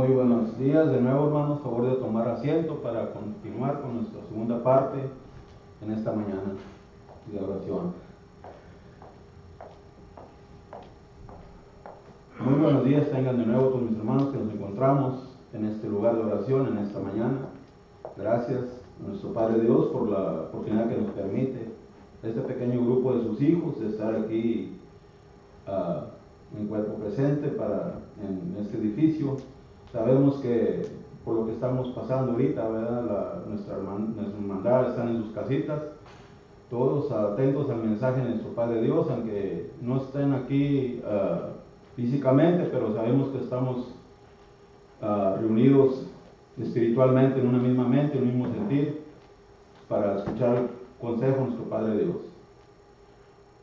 Muy buenos días de nuevo, hermanos. Favor de tomar asiento para continuar con nuestra segunda parte en esta mañana de oración. Muy buenos días tengan de nuevo todos mis hermanos que nos encontramos en este lugar de oración en esta mañana. Gracias a nuestro Padre Dios por la oportunidad que nos permite este pequeño grupo de sus hijos de estar aquí en cuerpo presente en este edificio. Sabemos que por lo que estamos pasando ahorita, ¿verdad? Nuestra hermandad están en sus casitas, todos atentos al mensaje de nuestro Padre Dios, aunque no estén aquí físicamente, pero sabemos que estamos reunidos espiritualmente en una misma mente, en un mismo sentir, para escuchar el consejo de nuestro Padre Dios.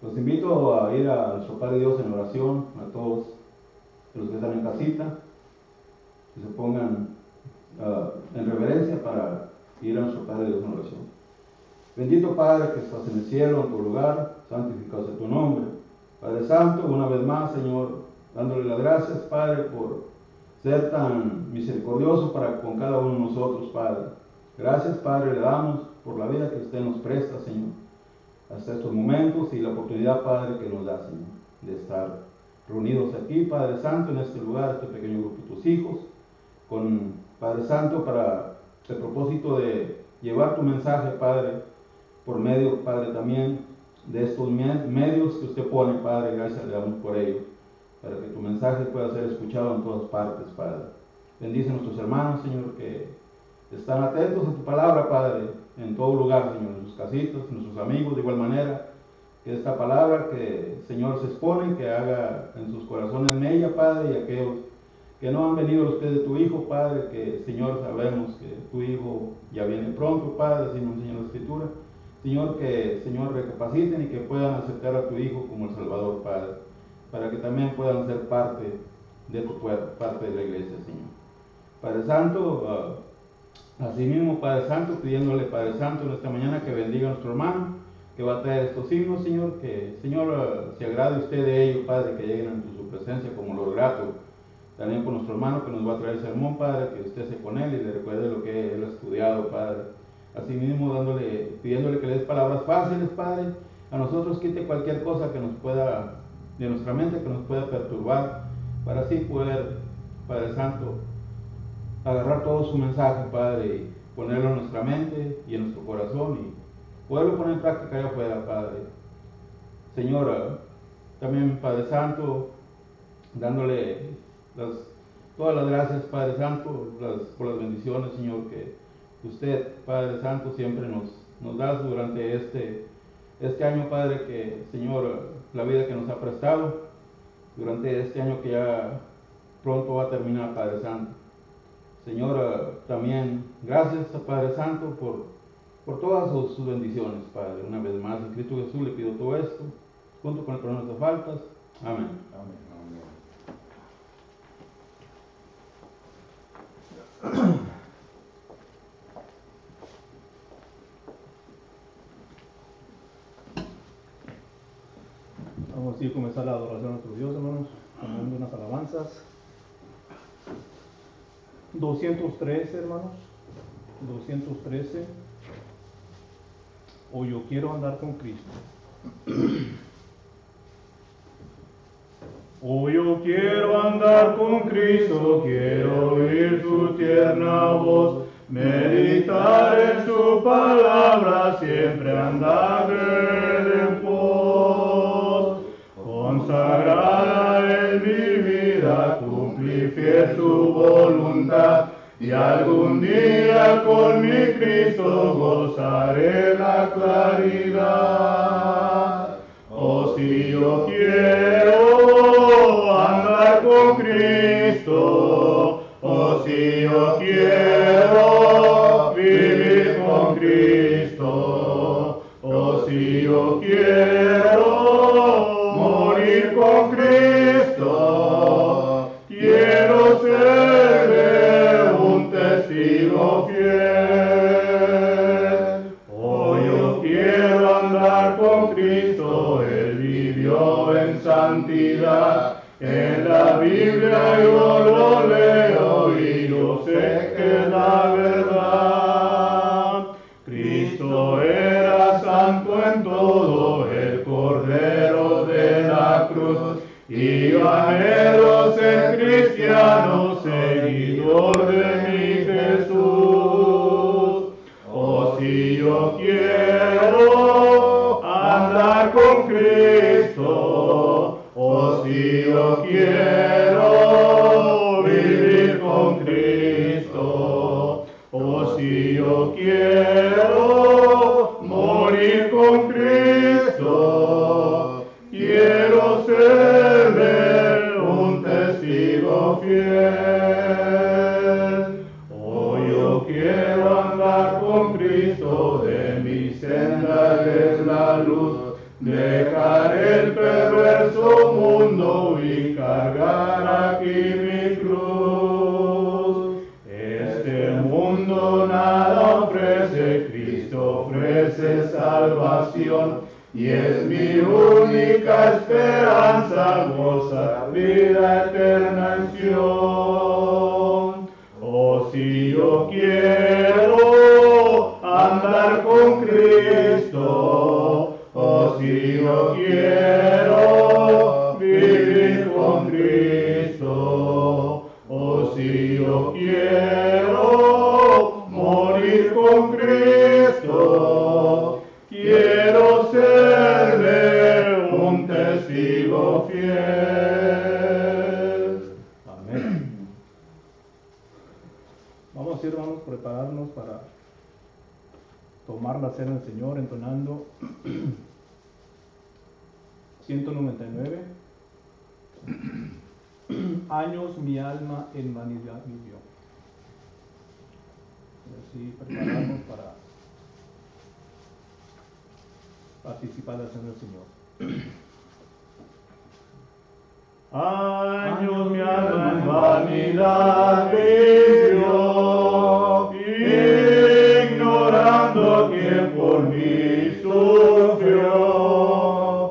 Los invito a ir a nuestro Padre Dios en oración, a todos los que están en casita, que se pongan en reverencia para ir a nuestro Padre Dios en oración. Bendito Padre que estás en el cielo, en tu lugar, santificado sea tu nombre. Padre Santo, una vez más, Señor, dándole las gracias, Padre, por ser tan misericordioso para con cada uno de nosotros, Padre. Gracias, Padre, le damos por la vida que usted nos presta, Señor, hasta estos momentos y la oportunidad, Padre, que nos da, Señor, de estar reunidos aquí, Padre Santo, en este lugar, este pequeño grupo de tus hijos, con Padre Santo, para el propósito de llevar tu mensaje, Padre, por medio, Padre, también de estos medios que usted pone, Padre. Gracias le damos por ello, para que tu mensaje pueda ser escuchado en todas partes, Padre. Bendice a nuestros hermanos, Señor, que están atentos a tu palabra, Padre, en todo lugar, Señor, en sus casitas, en nuestros amigos, de igual manera, que esta palabra que, Señor, se expone, que haga en sus corazones mella, Padre, y aquellos que no han venido los pies de tu Hijo, Padre, que, Señor, sabemos que tu Hijo ya viene pronto, Padre, así nos enseña la Escritura. Señor, que, Señor, recapaciten y que puedan aceptar a tu Hijo como el Salvador, Padre, para que también puedan ser parte de tu pueblo, parte de la iglesia, Señor. Padre Santo, asimismo, Padre Santo, pidiéndole, Padre Santo, en esta mañana que bendiga a nuestro hermano, que va a traer estos himnos, Señor, que, Señor, se agrade usted de ellos, Padre, que lleguen ante su presencia como lo grato. También por nuestro hermano que nos va a traer el sermón, Padre, que usted esté con él y le recuerde lo que él ha estudiado, Padre. Asimismo, pidiéndole que le des palabras fáciles, Padre. A nosotros quite cualquier cosa que nos pueda, de nuestra mente, que nos pueda perturbar, para así poder, Padre Santo, agarrar todo su mensaje, Padre, y ponerlo en nuestra mente y en nuestro corazón y poderlo poner en práctica allá afuera, Padre. Señor, también, Padre Santo, dándole todas las gracias, Padre Santo, por las bendiciones, Señor, que usted, Padre Santo, siempre nos da durante este año, Padre, que, Señor, la vida que nos ha prestado, durante este año que ya pronto va a terminar, Padre Santo. Señor, también gracias, Padre Santo, por todas sus bendiciones, Padre. Una vez más, en Cristo Jesús le pido todo esto, junto con el perdón de nuestras faltas. Amén. Amén. Vamos a comenzar la adoración a nuestro Dios, hermanos, tomando unas alabanzas. 213, hermanos, 213. O yo quiero andar con Cristo. Oh, yo quiero andar con Cristo, quiero oír su tierna voz, meditar en su palabra, siempre andar en pos. Consagrada en mi vida, cumplir fiel su voluntad, y algún día con mi Cristo gozaré la claridad. Oh, si yo quiero andar con Cristo, oh, si yo quiero vivir con Cristo, oh, si yo quiero morir con Cristo, quiero ser un testigo fiel. Oh, yo quiero andar con Cristo, Él vivió en santidad, en la Biblia yo lo leo y y anhelo ser cristiano, seguidor de mi Jesús. Oh, si yo quiero andar con Cristo, oh, si yo quiero vivir con Cristo, oh, si yo quiero morir con Cristo, quiero ser de Él un testigo fiel. Oh, yo quiero andar con Cristo, de mi senda es la luz, dejar el perverso mundo y cargar aquí mi cruz. Este mundo nada ofrece, Cristo ofrece salvación, y es mi única esperanza gozar vida eterna en Sion. Oh, si yo quiero andar con Cristo, oh, si yo quiero vivir con Cristo, oh, si yo quiero morir con Cristo, quiero ser de Él un testigo fiel. Amén. Vamos, hermanos, a prepararnos para tomar la cena del Señor entonando 199. Años mi alma en vanidad vivió. Y así prepararnos para participar de la cena del Señor. Años mi alma en vanidad vivió, ignorando que por mí sufrió.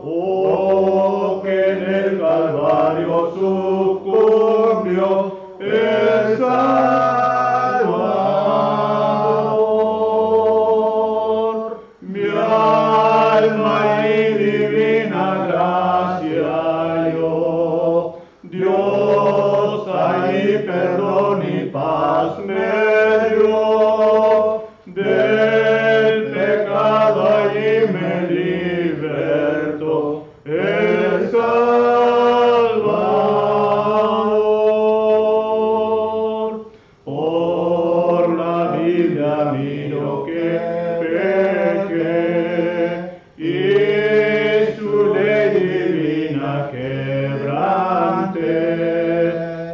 Oh, que en el Calvario sucumbió el Salvador. Mi alma y divina gracia yo, Dios ahí perdón y paz me dio, del pecado allí me libertó el Salvador. Por la Biblia miro que pequé y su ley divina quebranté.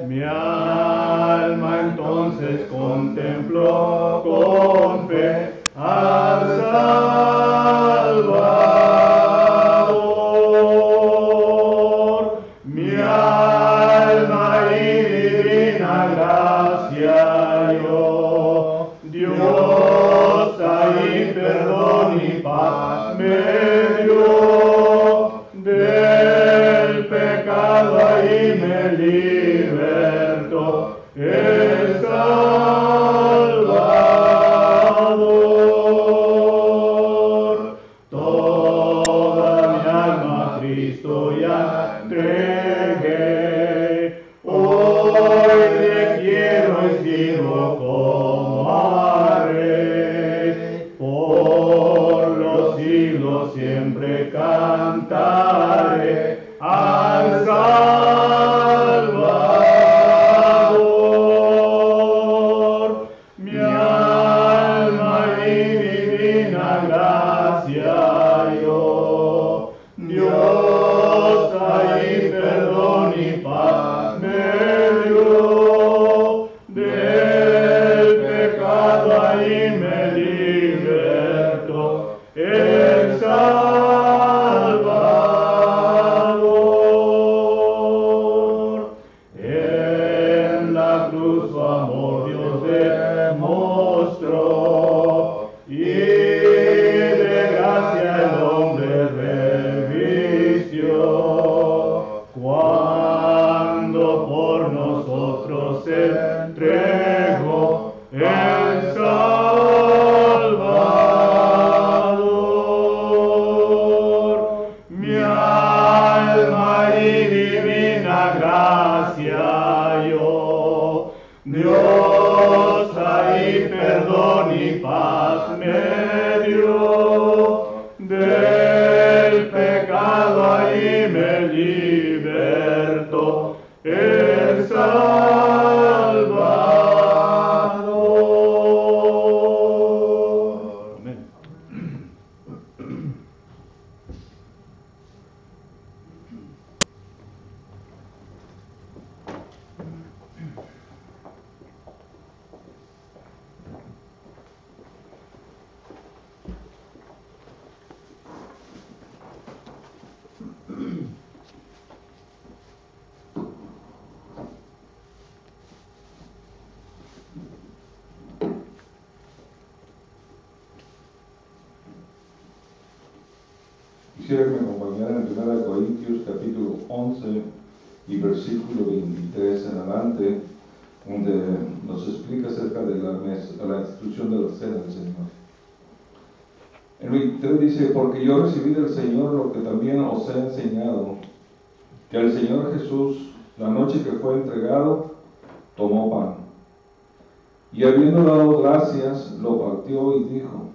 Mi alma entonces contempló con fe al Salvador. Mi alma y divina gracia yo, Dios ahí perdón y paz me dio, del pecado ahí me libertó el Salvador. Toda mi alma a Cristo ya entregué, hoy le quiero y sirvo como a Rey. Por los siglos siempre cantaré al Salvador. Mi alma y divina gracia yo, Dios ahí perdón y paz me dio, del pecado ahí me libertó el Salvador. En la cruz su amor Dios demostró, y de gracia el hombre revivió. quisiera que me acompañaran en 1 Corintios capítulo 11 y versículo 23 en adelante, donde nos explica acerca de la institución de la cena del Señor. El 23 dice: porque yo recibí del Señor lo que también os he enseñado, que el Señor Jesús, la noche que fue entregado, tomó pan, y habiendo dado gracias, lo partió y dijo: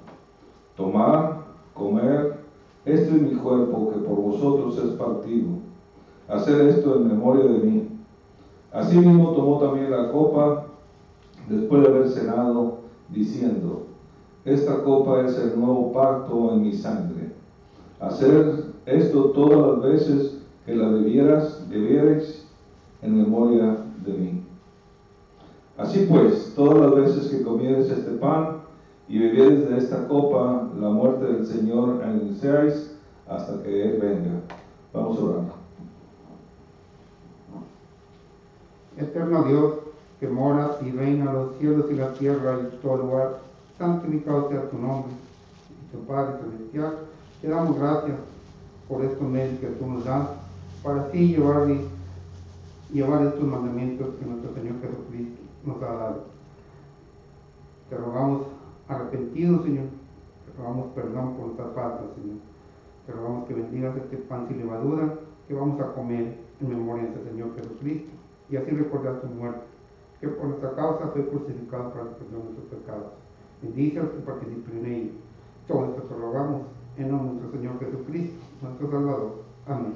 tomad, comer, este es mi cuerpo que por vosotros es partido, haced esto en memoria de mí. Asimismo tomó también la copa después de haber cenado, diciendo: esta copa es el nuevo pacto en mi sangre. Haced esto todas las veces que la bebiereis en memoria de mí. Así pues, todas las veces que comiereis este pan y bebiereis de esta copa, la muerte del Señor anunciáis hasta que Él venga. Vamos a orar. Eterno Dios, que moras y reina los cielos y la tierra y todo lugar, santificado sea tu nombre. Y tu Padre celestial, te damos gracias por estos medios que tú nos das, para así llevar estos mandamientos que nuestro Señor Jesucristo nos ha dado. Te rogamos arrepentidos, Señor, te rogamos perdón por nuestras faltas, Señor. Te rogamos que bendigas este pan sin levadura que vamos a comer en memoria de nuestro Señor Jesucristo, y así recordar su muerte, que por nuestra causa fue crucificado para el perdón de nuestros pecados. Bendice a los que participen en ello. Todo esto te rogamos en nombre de nuestro Señor Jesucristo, nuestro Salvador. Amén.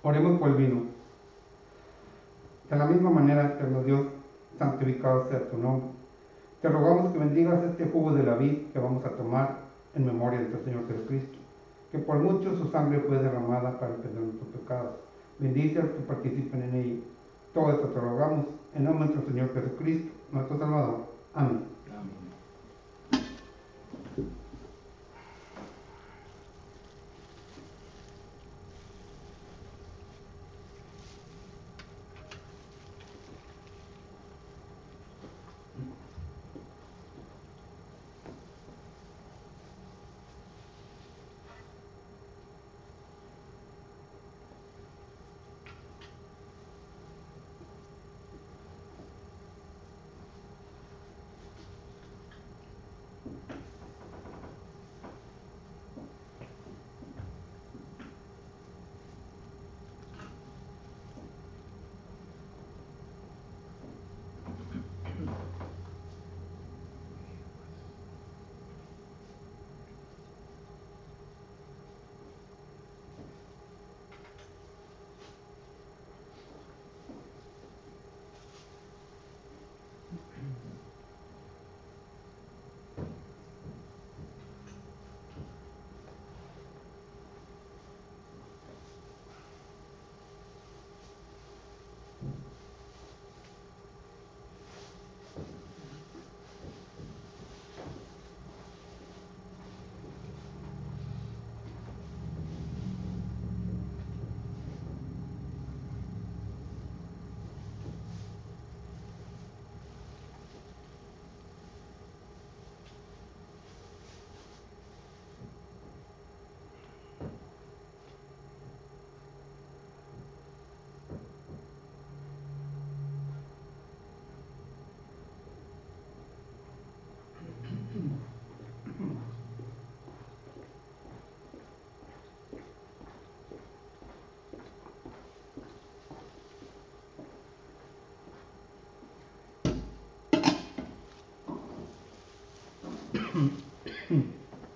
Oremos por el vino. De la misma manera, eterno Dios, santificado sea tu nombre. Te rogamos que bendigas este jugo de la vid que vamos a tomar en memoria de nuestro Señor Jesucristo, que por mucho su sangre fue derramada para el perdón de nuestros pecados. Bendice a los que participen en ello. Todo esto te rogamos en nombre de nuestro Señor Jesucristo, nuestro Salvador. Amén.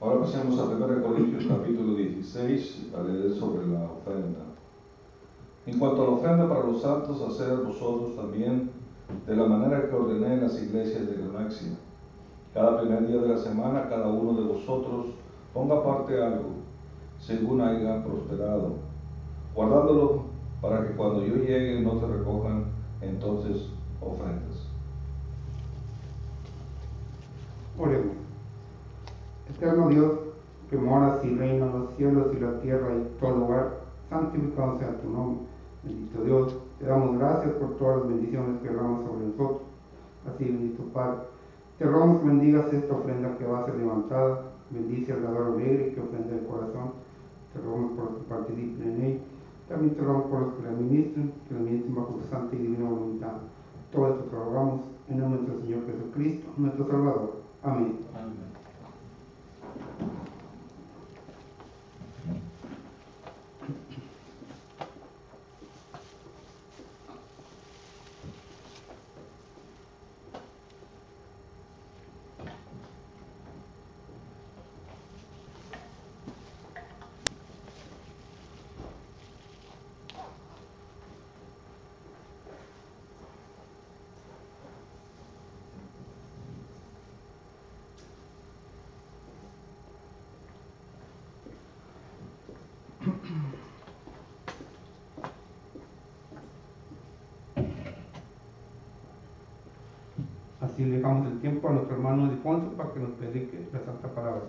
Ahora pasemos a 1 Corintios capítulo 16 a leer sobre la ofrenda. En cuanto a la ofrenda para los santos, haced vosotros también de la manera que ordené en las iglesias de Galacia. Cada primer día de la semana, cada uno de vosotros ponga aparte algo, según haya prosperado, guardándolo para que cuando yo llegue no se recojan entonces ofrendas. Oremos. Eterno Dios, que moras y reinas en los cielos y la tierra y todo lugar, santificado sea tu nombre. Bendito Dios, te damos gracias por todas las bendiciones que derramas sobre nosotros. Así, bendito Padre, te rogamos que bendigas esta ofrenda que va a ser levantada. Bendice al dador alegre que ofrenda el corazón. Te rogamos por los que participen en ella. También te rogamos por los que la administren, que la administren bajo tu santa y divina voluntad. Todo esto te rogamos en nombre de nuestro Señor Jesucristo, nuestro Salvador. Amén. Amén. Así le dejamos el tiempo a nuestro hermano Alfonso para que nos predique la santa palabra.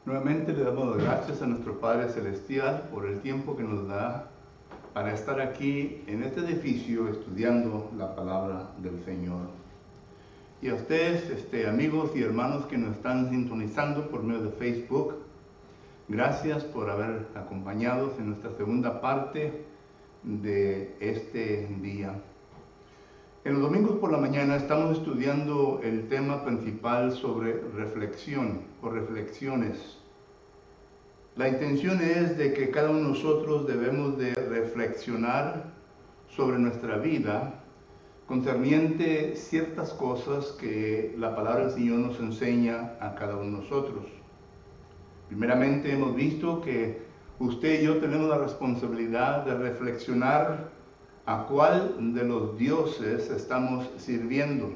Nuevamente le damos las gracias a nuestro Padre Celestial por el tiempo que nos da para estar aquí en este edificio estudiando la palabra del Señor. Y a ustedes, amigos y hermanos que nos están sintonizando por medio de Facebook, gracias por haber acompañado en nuestra segunda parte de este día. En los domingos por la mañana estamos estudiando el tema principal sobre reflexión o reflexiones. La intención es de que cada uno de nosotros debemos de reflexionar sobre nuestra vida concerniente ciertas cosas que la palabra del Señor nos enseña a cada uno de nosotros. Primeramente hemos visto que usted y yo tenemos la responsabilidad de reflexionar a cuál de los dioses estamos sirviendo.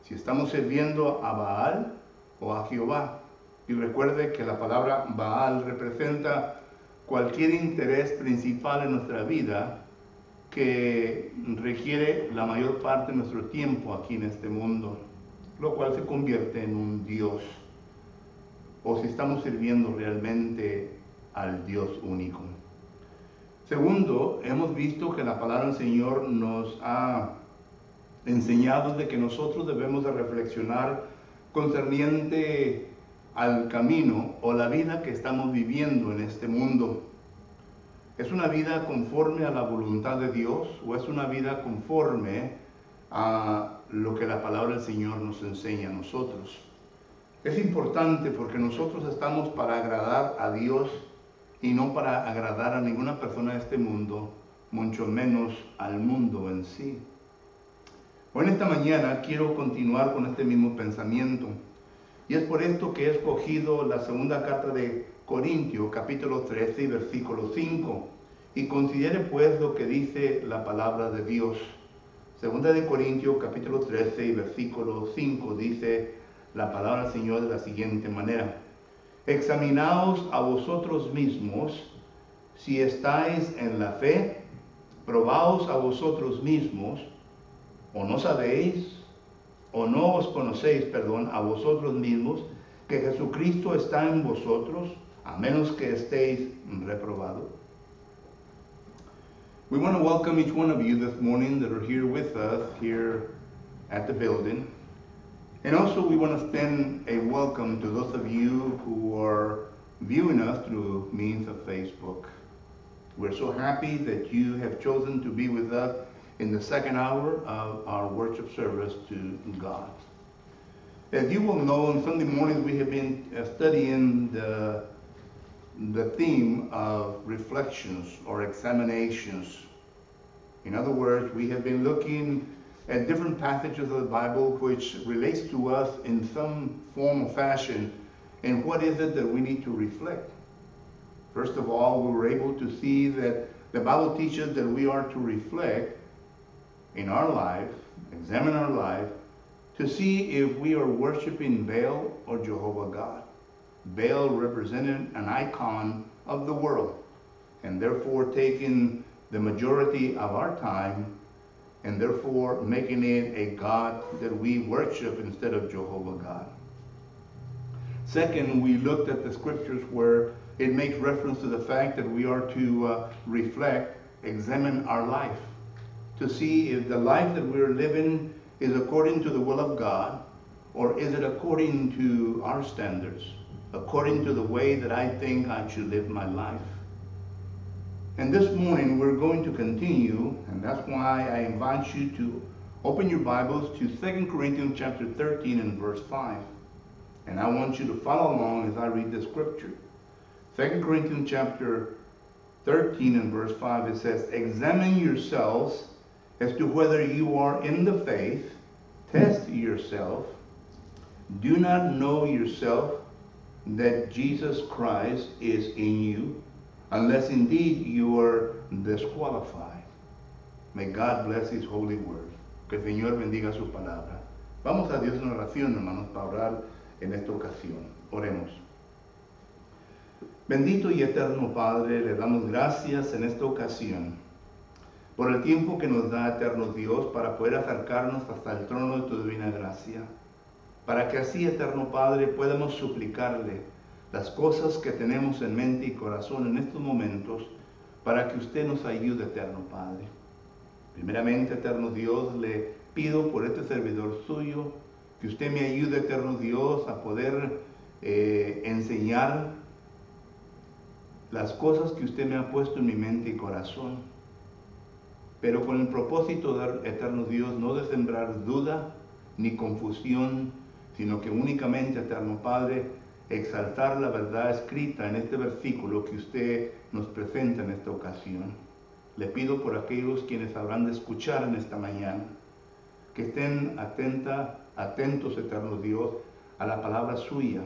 Si estamos sirviendo a Baal o a Jehová. Y recuerde que la palabra Baal representa cualquier interés principal en nuestra vida que requiere la mayor parte de nuestro tiempo aquí en este mundo, lo cual se convierte en un dios. O si estamos sirviendo realmente al Dios único. Segundo, hemos visto que la palabra del Señor nos ha enseñado de que nosotros debemos de reflexionar concerniente al camino o la vida que estamos viviendo en este mundo. ¿Es una vida conforme a la voluntad de Dios o es una vida conforme a lo que la palabra del Señor nos enseña a nosotros? Es importante porque nosotros estamos para agradar a Dios y no para agradar a ninguna persona de este mundo, mucho menos al mundo en sí. Hoy en esta mañana quiero continuar con este mismo pensamiento. Y es por esto que he escogido la segunda carta de Corintios, capítulo 13 y versículo 5. Y considere pues lo que dice la palabra de Dios. Segunda de Corintios, capítulo 13 y versículo 5, dice la palabra del Señor de la siguiente manera. Examinaos a vosotros mismos si estáis en la fe, probaos a vosotros mismos, o no sabéis, o no os conocéis, a vosotros mismos, que Jesucristo está en vosotros, a menos que estéis reprobados. We want to welcome each one of you this morning that are here with us here at the building. And also we want to extend a welcome to those of you who are viewing us through means of Facebook. We're so happy that you have chosen to be with us in the second hour of our worship service to God. As you will know, on Sunday mornings we have been studying the theme of reflections or examinations. In other words, we have been looking at different passages of the Bible which relates to us in some form or fashion, and what is it that we need to reflect. First of all, we were able to see that the Bible teaches that we are to reflect in our life, examine our life, to see if we are worshiping Baal or Jehovah God. Baal represented an icon of the world, and therefore taking the majority of our time, and therefore making it a God that we worship instead of Jehovah God. Second, we looked at the scriptures where it makes reference to the fact that we are to reflect, examine our life, to see if the life that we're living is according to the will of God, or is it according to our standards, according to the way that I think I should live my life. And this morning we're going to continue, and that's why I invite you to open your Bibles to 2 Corinthians chapter 13 and verse 5. And I want you to follow along as I read the scripture. 2 Corinthians chapter 13 and verse 5, it says, "Examine yourselves as to whether you are in the faith. Test yourself. Do not know yourself that Jesus Christ is in you, unless indeed you are disqualified." May God bless His holy word. Que el Señor bendiga su palabra. Vamos a Dios en oración, hermanos, para orar en esta ocasión. Oremos. Bendito y eterno Padre, le damos gracias en esta ocasión por el tiempo que nos da, eterno Dios, para poder acercarnos hasta el trono de tu divina gracia, para que así, eterno Padre, podamos suplicarle las cosas que tenemos en mente y corazón en estos momentos, para que usted nos ayude, eterno Padre. Primeramente, eterno Dios, le pido por este servidor suyo, que usted me ayude, eterno Dios, a poder enseñar las cosas que usted me ha puesto en mi mente y corazón, pero con el propósito, eterno Dios, no de sembrar duda ni confusión, sino que únicamente, eterno Padre, exaltar la verdad escrita en este versículo que usted nos presenta en esta ocasión. Le pido por aquellos quienes habrán de escuchar en esta mañana, que estén atentos, eterno Dios, a la palabra suya,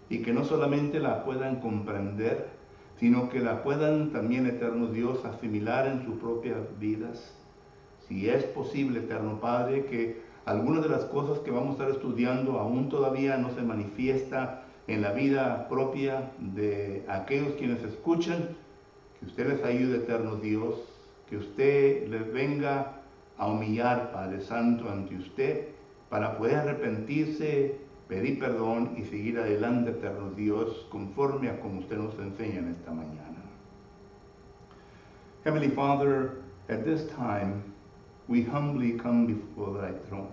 y que no solamente la puedan comprender, sino que la puedan también, eterno Dios, asimilar en sus propias vidas. Si es posible, eterno Padre, que algunas de las cosas que vamos a estar estudiando aún todavía no se manifiesta en la vida propia de aquellos quienes escuchan, que usted les ayude, eterno Dios, que usted les venga a humillar, Padre Santo, ante usted, para poder arrepentirse, pedir perdón y seguir adelante, eterno Dios, conforme a como usted nos enseña en esta mañana. Heavenly Father, at this time, we humbly come before thy throne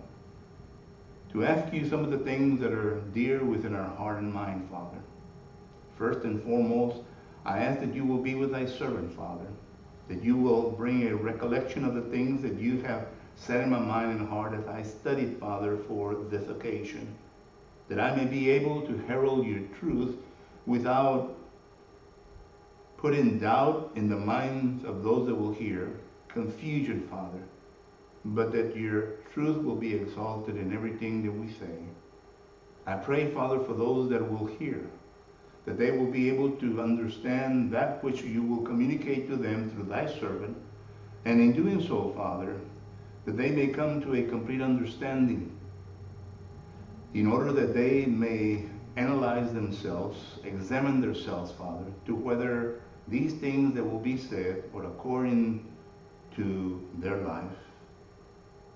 to ask you some of the things that are dear within our heart and mind, Father. First and foremost, I ask that you will be with thy servant, Father, that you will bring a recollection of the things that you have set in my mind and heart as I studied, Father, for this occasion, that I may be able to herald your truth without putting doubt in the minds of those that will hear, confusion, Father, but that your truth will be exalted in everything that we say. I pray, Father, for those that will hear, that they will be able to understand that which you will communicate to them through thy servant, and in doing so, Father, that they may come to a complete understanding, in order that they may analyze themselves, examine themselves, Father, to whether these things that will be said are according to their life.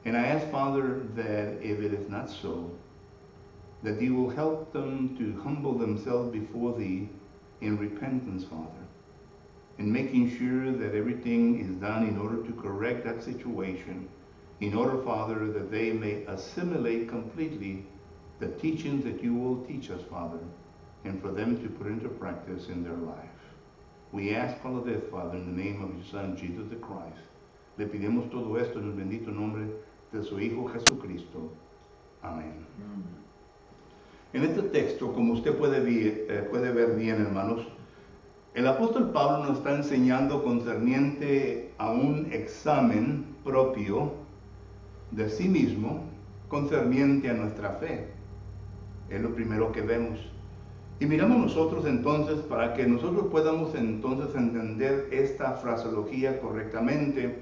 And I ask, Father, that if it is not so, that you will help them to humble themselves before thee in repentance, Father. and making sure that everything is done in order to correct that situation, in order, Father, that they may assimilate completely the teachings that you will teach us, Father, and for them to put into practice in their life. We ask all of this, Father, in the name of your Son, Jesus the Christ. Le pedimos todo esto en el bendito nombre de su Hijo Jesucristo. Amén. En este texto, como usted puede ver bien, hermanos, el apóstol Pablo nos está enseñando concerniente a un examen propio de sí mismo, concerniente a nuestra fe. Es lo primero que vemos. Y miramos nosotros entonces, para que nosotros podamos entonces entender esta fraseología correctamente,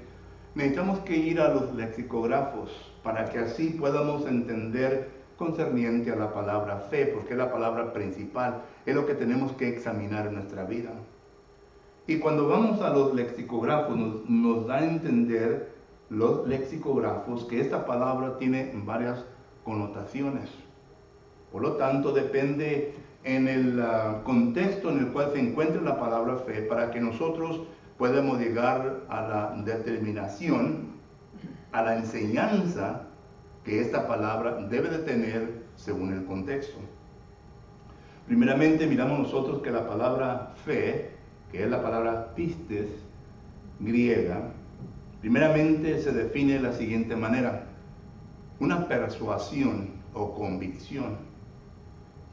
necesitamos que ir a los lexicógrafos, para que así podamos entender concerniente a la palabra fe, porque es la palabra principal, es lo que tenemos que examinar en nuestra vida. Y cuando vamos a los lexicógrafos, nos da a entender los lexicógrafos que esta palabra tiene varias connotaciones. Por lo tanto, depende en el contexto en el cual se encuentra la palabra fe, para que nosotros podamos llegar a la determinación, a la enseñanza que esta palabra debe de tener según el contexto. Primeramente miramos nosotros que la palabra fe, que es la palabra pistes griega, primeramente se define de la siguiente manera: una persuasión o convicción.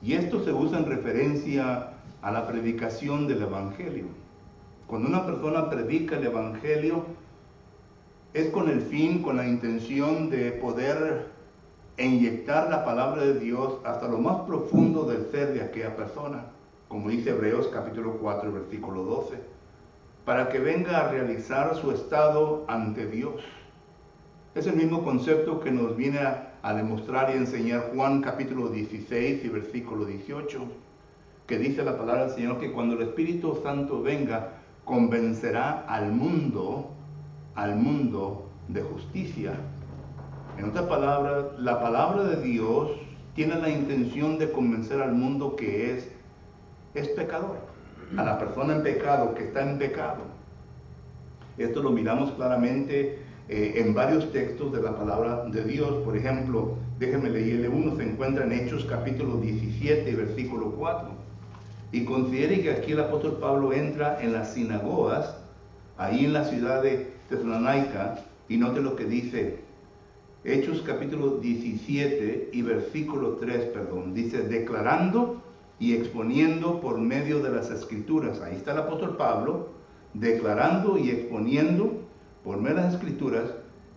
Y esto se usa en referencia a la predicación del Evangelio. Cuando una persona predica el Evangelio, es con el fin, con la intención de poder inyectar la palabra de Dios hasta lo más profundo del ser de aquella persona, como dice Hebreos capítulo 4, versículo 12, para que venga a realizar su estado ante Dios. Es el mismo concepto que nos viene a demostrar y enseñar Juan capítulo 16 y versículo 18, que dice la palabra del Señor que cuando el Espíritu Santo venga, convencerá al mundo de justicia. En otras palabras, la palabra de Dios tiene la intención de convencer al mundo que es pecador, a la persona en pecado, que está en pecado. Esto lo miramos claramente en varios textos de la palabra de Dios. Por ejemplo, déjenme leerle uno, se encuentra en Hechos capítulo 17, versículo 4. Y considere que aquí el apóstol Pablo entra en las sinagogas, ahí en la ciudad de Tesalónica, y note lo que dice. Hechos capítulo 17 y versículo 3, dice: declarando y exponiendo por medio de las escrituras. Ahí está el apóstol Pablo, declarando y exponiendo por medio de las escrituras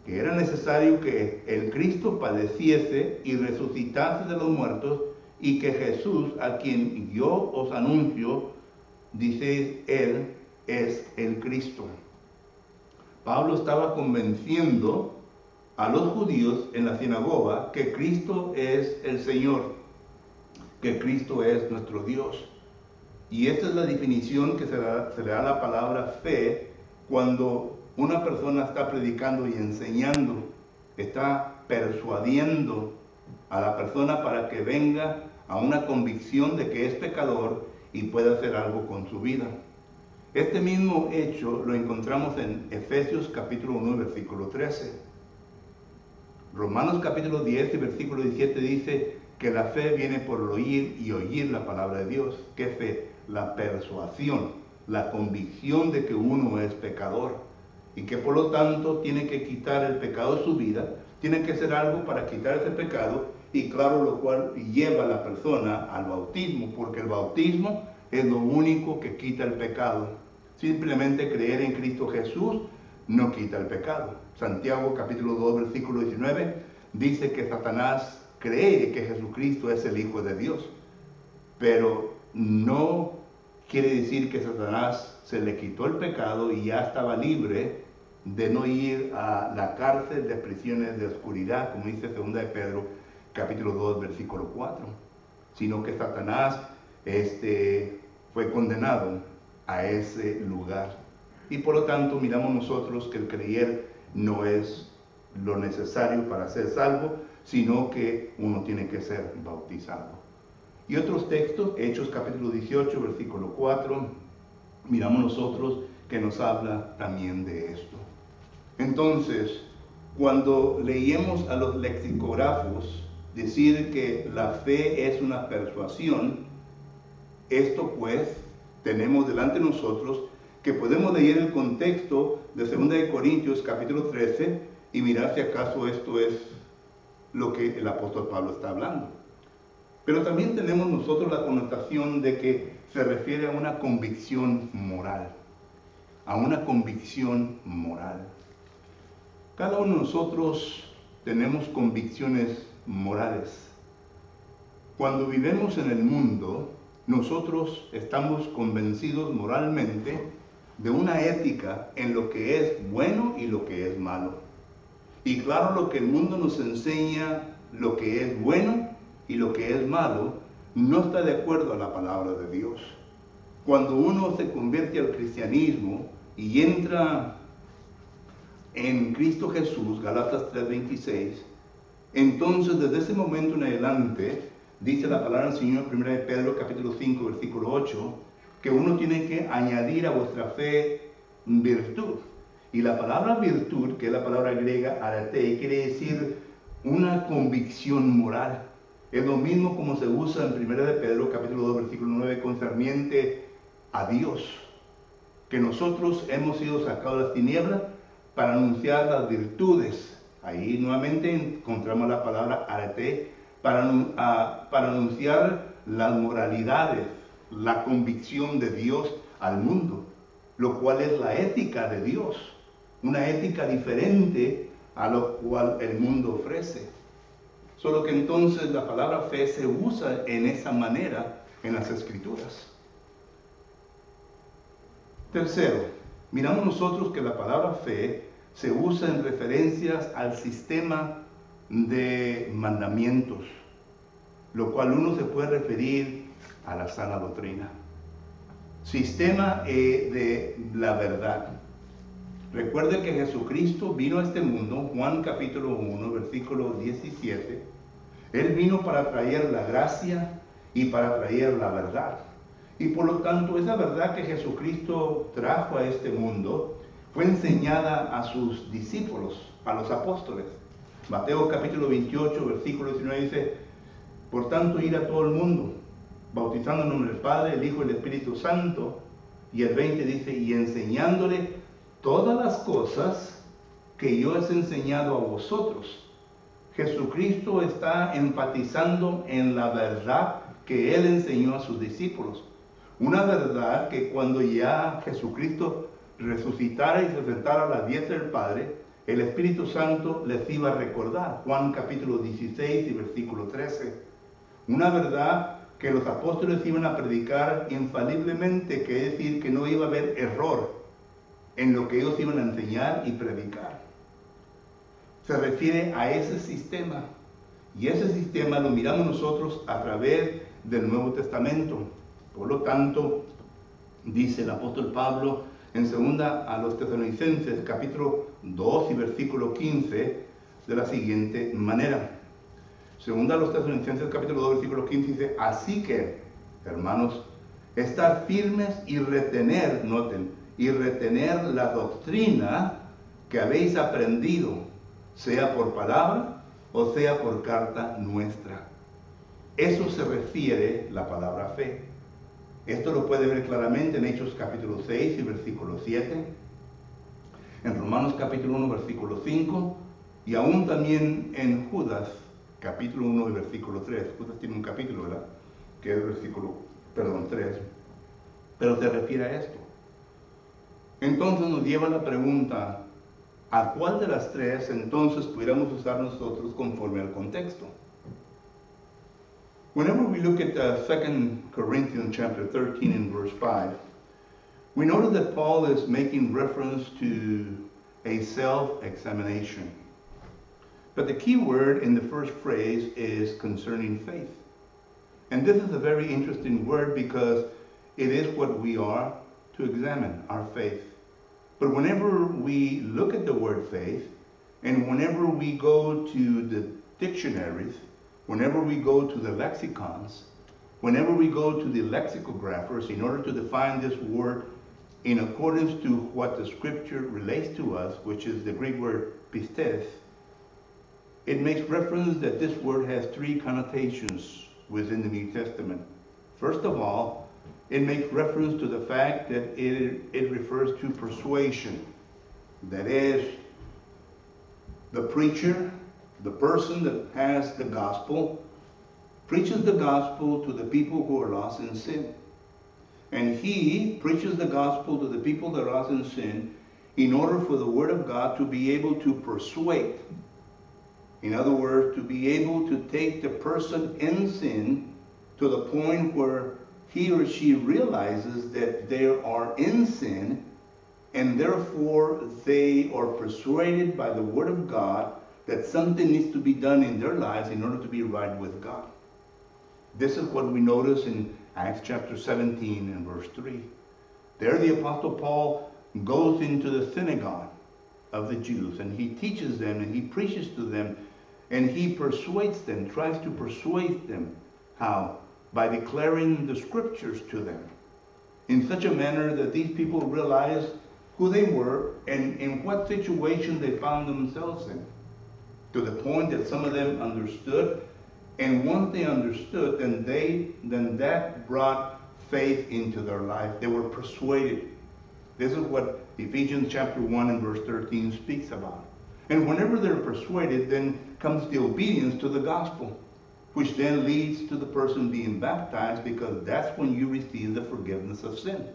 que era necesario que el Cristo padeciese y resucitase de los muertos, y que Jesús, a quien yo os anuncio, dice él, es el Cristo. Pablo estaba convenciendo a los judíos en la sinagoga que Cristo es el Señor, que Cristo es nuestro Dios. Y esta es la definición que se le da a la palabra fe cuando una persona está predicando y enseñando, está persuadiendo a la persona para que venga a una convicción de que es pecador y pueda hacer algo con su vida. Este mismo hecho lo encontramos en Efesios capítulo 1, versículo 13. Romanos capítulo 10 y versículo 17 dice que la fe viene por el oír y oír la palabra de Dios. ¿Qué fe? La persuasión, la convicción de que uno es pecador y que por lo tanto tiene que quitar el pecado de su vida, tiene que hacer algo para quitar ese pecado, y claro, lo cual lleva a la persona al bautismo, porque el bautismo es lo único que quita el pecado. Simplemente creer en Cristo Jesús no quita el pecado. Santiago capítulo 2 versículo 19 dice que Satanás cree que Jesucristo es el Hijo de Dios, pero no quiere decir que Satanás se le quitó el pecado y ya estaba libre de no ir a la cárcel de prisiones de oscuridad, como dice 2 de Pedro capítulo 2 versículo 4, sino que Satanás fue condenado a ese lugar. Y por lo tanto miramos nosotros que el creer no es lo necesario para ser salvo, sino que uno tiene que ser bautizado. Y otros textos, Hechos capítulo 18 versículo 4, miramos nosotros que nos habla también de esto. Entonces, cuando leemos a los lexicógrafos decir que la fe es una persuasión, esto pues tenemos delante de nosotros que podemos leer el contexto de 2 Corintios capítulo 13 y mirar si acaso esto es lo que el apóstol Pablo está hablando. Pero también tenemos nosotros la connotación de que se refiere a una convicción moral, a una convicción moral. Cada uno de nosotros tenemos convicciones morales. Cuando vivimos en el mundo, nosotros estamos convencidos moralmente de una ética en lo que es bueno y lo que es malo. Y claro, lo que el mundo nos enseña, lo que es bueno y lo que es malo, no está de acuerdo a la palabra de Dios. Cuando uno se convierte al cristianismo y entra en Cristo Jesús, Galatas 3:26, entonces desde ese momento en adelante, dice la palabra del Señor en 1 Pedro capítulo 5, versículo 8, que uno tiene que añadir a vuestra fe virtud. Y la palabra virtud, que es la palabra griega arete, quiere decir una convicción moral. Es lo mismo como se usa en 1 Pedro capítulo 2, versículo 9, concerniente a Dios, que nosotros hemos sido sacados de las tinieblas para anunciar las virtudes. Ahí nuevamente encontramos la palabra arete, para anunciar las moralidades, la convicción de Dios al mundo, lo cual es la ética de Dios, una ética diferente a lo cual el mundo ofrece. Solo que entonces la palabra fe se usa en esa manera en las Escrituras. Tercero, miramos nosotros que la palabra fe se usa en referencias al sistema de mandamientos, lo cual uno se puede referir a la sana doctrina. Sistema de la verdad. Recuerde que Jesucristo vino a este mundo, Juan capítulo 1, versículo 17. Él vino para traer la gracia y para traer la verdad. Y por lo tanto, esa verdad que Jesucristo trajo a este mundo fue enseñada a sus discípulos, a los apóstoles. Mateo capítulo 28, versículo 19 dice: por tanto, ir a todo el mundo, bautizando en nombre del Padre, el Hijo y el Espíritu Santo. Y el 20 dice: y enseñándole todas las cosas que yo os he enseñado a vosotros. Jesucristo está enfatizando en la verdad que Él enseñó a sus discípulos. Una verdad que cuando ya Jesucristo resucitara y se sentara a la diestra del Padre, el Espíritu Santo les iba a recordar. Juan capítulo 16 y versículo 13. Una verdad que los apóstoles iban a predicar infaliblemente, que es decir, que no iba a haber error en lo que ellos iban a enseñar y predicar. Se refiere a ese sistema. Y ese sistema lo miramos nosotros a través del Nuevo Testamento. Por lo tanto, dice el apóstol Pablo en 2 a los Tesalonicenses, capítulo 2 y versículo 15, de la siguiente manera. 2 a los Tesalonicenses, capítulo 2, versículo 15, dice: así que, hermanos, estar firmes y retener, noten, y retener la doctrina que habéis aprendido, sea por palabra o sea por carta nuestra. Eso se refiere la palabra fe. Esto lo puede ver claramente en Hechos capítulo 6 y versículo 7, en Romanos capítulo 1 versículo 5 y aún también en Judas capítulo 1 y versículo 3. Judas tiene un capítulo, ¿verdad? Que es versículo, 3. Pero se refiere a esto. Entonces nos lleva la pregunta: ¿a cuál de las tres entonces pudiéramos usar nosotros conforme al contexto? Whenever we look at 2 Corinthians chapter 13 and verse 5, we notice that Paul is making reference to a self-examination. But the key word in the first phrase is concerning faith. And this is a very interesting word because it is what we are to examine, our faith. But whenever we look at the word faith, and whenever we go to the dictionaries, whenever we go to the lexicons, whenever we go to the lexicographers in order to define this word in accordance to what the scripture relates to us, which is the Greek word pistes, it makes reference that this word has three connotations within the New Testament. First of all, it makes reference to the fact that it refers to persuasion. That is, the preacher, the person that has the gospel, preaches the gospel to the people who are lost in sin. And he preaches the gospel to the people that are lost in sin in order for the word of God to be able to persuade. In other words, to be able to take the person in sin to the point where he or she realizes that they are in sin, and therefore they are persuaded by the word of God that something needs to be done in their lives in order to be right with God. This is what we notice in Acts chapter 17 and verse 3. There the Apostle Paul goes into the synagogue of the Jews, and he teaches them and he preaches to them, and he persuades them, tries to persuade them. How? By declaring the scriptures to them in such a manner that these people realize who they were and in what situation they found themselves in, to the point that some of them understood. And once they understood, then that brought faith into their life. They were persuaded. This is what Ephesians chapter 1 and verse 13 speaks about. And whenever they're persuaded, then comes the obedience to the gospel, which then leads to the person being baptized, because that's when you receive the forgiveness of sin.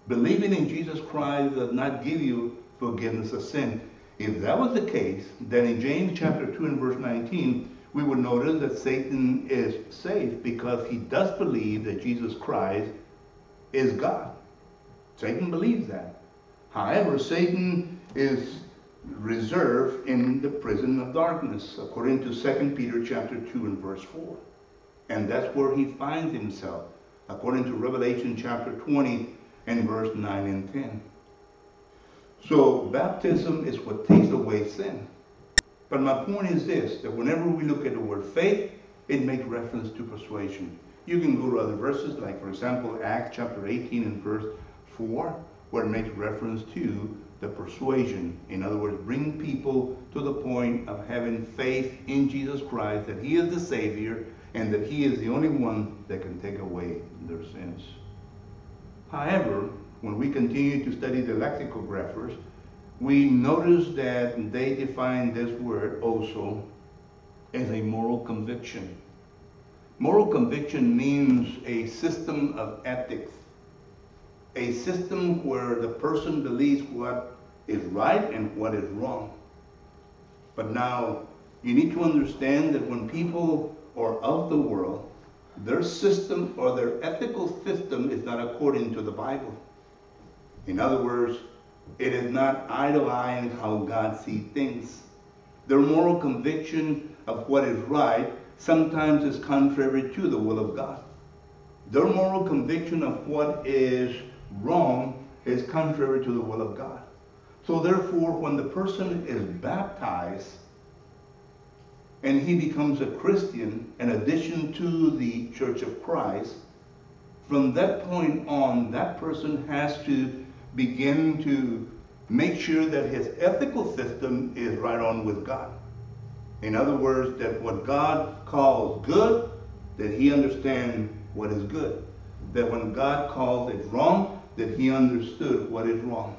Believing in Jesus Christ does not give you forgiveness of sin. If that was the case, then in James chapter 2 and verse 19, we would notice that Satan is safe because he does believe that Jesus Christ is God. Satan believes that. However, Satan is reserved in the prison of darkness, according to 2 Peter chapter 2 and verse 4. And that's where he finds himself, according to Revelation chapter 20 and verse 9 and 10. So baptism is what takes away sin. But my point is this, that whenever we look at the word faith, it makes reference to persuasion. You can go to other verses, like for example, Acts chapter 18 and verse 4, where it makes reference to the persuasion. In other words, bring people to the point of having faith in Jesus Christ, that he is the Savior, and that he is the only one that can take away their sins. However, when we continue to study the lexicographers, we notice that they define this word also as a moral conviction. Moral conviction means a system of ethics, a system where the person believes what is right and what is wrong. But now, you need to understand that when people are of the world, their system or their ethical system is not according to the Bible. In other words, it is not eye to eye in how God sees things. Their moral conviction of what is right sometimes is contrary to the will of God. Their moral conviction of what is wrong is contrary to the will of God. So therefore, when the person is baptized and he becomes a Christian in addition to the Church of Christ, from that point on, that person has to begin to make sure that his ethical system is right on with God. In other words, that what God calls good, that he understands what is good. That when God calls it wrong, that he understood what is wrong.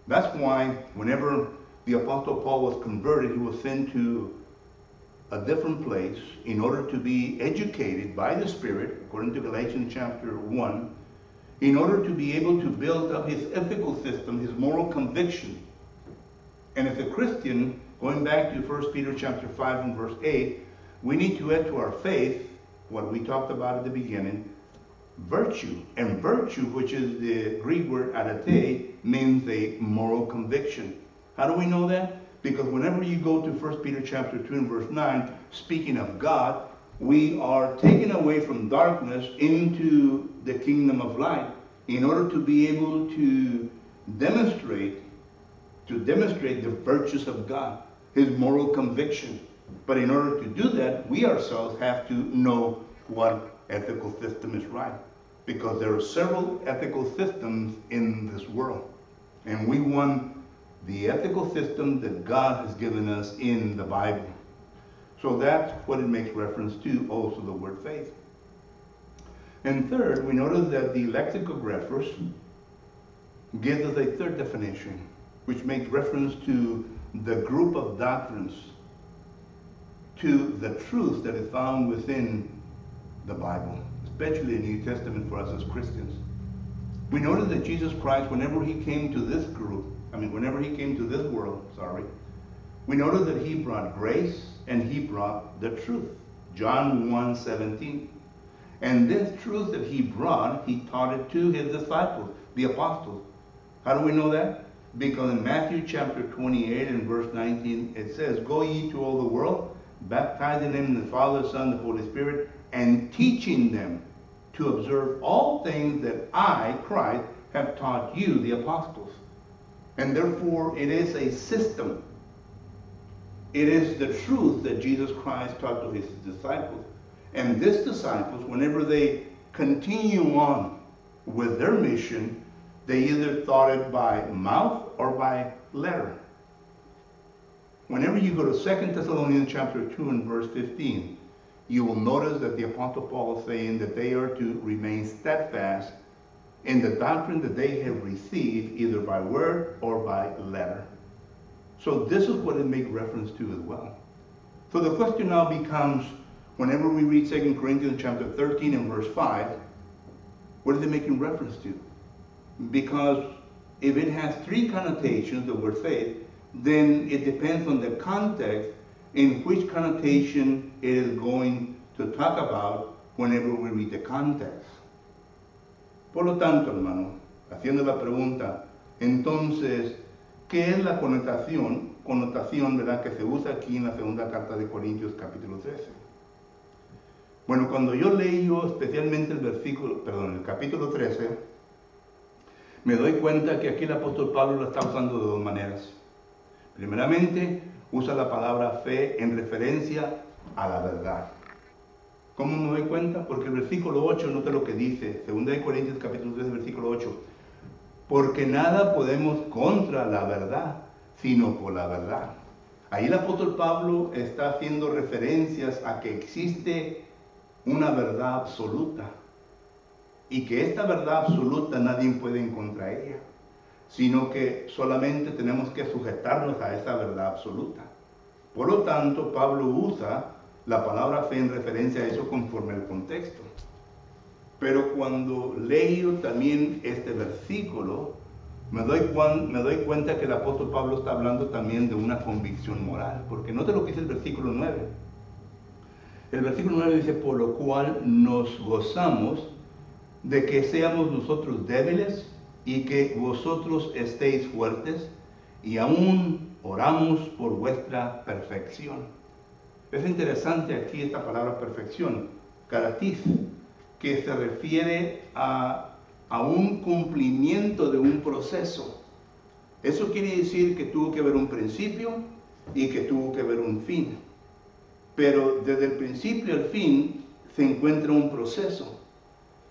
That's why whenever the Apostle Paul was converted, he was sent to a different place in order to be educated by the Spirit, according to Galatians chapter 1, in order to be able to build up his ethical system, his moral conviction. And as a Christian, going back to 1 Peter chapter 5 and verse 8, we need to add to our faith, what we talked about at the beginning, virtue. And virtue, which is the Greek word arete, means a moral conviction. How do we know that? Because whenever you go to 1 Peter chapter 2 and verse 9, speaking of God, we are taken away from darkness into the kingdom of light in order to be able to demonstrate the virtues of God, his moral conviction. But in order to do that, we ourselves have to know what ethical system is right. because there are several ethical systems in this world. And we want the ethical system that God has given us in the Bible. So that's what it makes reference to, also the word faith. And third, we notice that the lexicographers gives us a third definition, which makes reference to the group of doctrines, to the truth that is found within the Bible, especially the New Testament for us as Christians. We notice that Jesus Christ, whenever he came to this world, we notice that he brought grace and he brought the truth. John 1:17. And this truth that he brought, he taught it to his disciples, the apostles. How do we know that? Because in Matthew chapter 28 and verse 19, it says, "Go ye to all the world, baptizing them in the Father, Son, and the Holy Spirit, and teaching them to observe all things that I, Christ, have taught you," the apostles. And therefore, it is a system. It is the truth that Jesus Christ taught to his disciples. And these disciples, whenever they continue on with their mission, they either taught it by mouth or by letter. Whenever you go to 2 Thessalonians chapter 2 and verse 15, you will notice that the Apostle Paul is saying that they are to remain steadfast in the doctrine that they have received, either by word or by letter. So this is what it makes reference to as well. So the question now becomes, whenever we read 2 Corinthians chapter 13 and verse 5, what is it making reference to? Because if it has three connotations, the word faith, then it depends on the context in which connotation it is going to talk about whenever we read the context. Por lo tanto, hermano, haciendo la pregunta, entonces, ¿qué es la connotación, ¿verdad?, que se usa aquí en la segunda carta de Corintios capítulo 13? Bueno, cuando yo leo especialmente el capítulo 13, me doy cuenta que aquí el apóstol Pablo la está usando de dos maneras. Primeramente, usa la palabra fe en referencia a la verdad. ¿Cómo me doy cuenta? Porque el versículo 8, nota lo que dice, 2 Corintios capítulo 13, versículo 8. Porque nada podemos contra la verdad, sino por la verdad. Ahí el apóstol Pablo está haciendo referencias a que existe una verdad absoluta, y que esta verdad absoluta nadie puede ir contra ella, sino que solamente tenemos que sujetarnos a esa verdad absoluta. Por lo tanto, Pablo usa la palabra fe en referencia a eso conforme al contexto. Pero cuando leo también este versículo, me doy cuenta que el apóstol Pablo está hablando también de una convicción moral, porque note lo que dice el versículo 9. El versículo 9 dice, por lo cual nos gozamos de que seamos nosotros débiles y que vosotros estéis fuertes, y aún oramos por vuestra perfección. Es interesante aquí esta palabra perfección, karatis, que se refiere a un cumplimiento de un proceso. Eso quiere decir que tuvo que haber un principio y que tuvo que haber un fin. Pero desde el principio al fin se encuentra un proceso.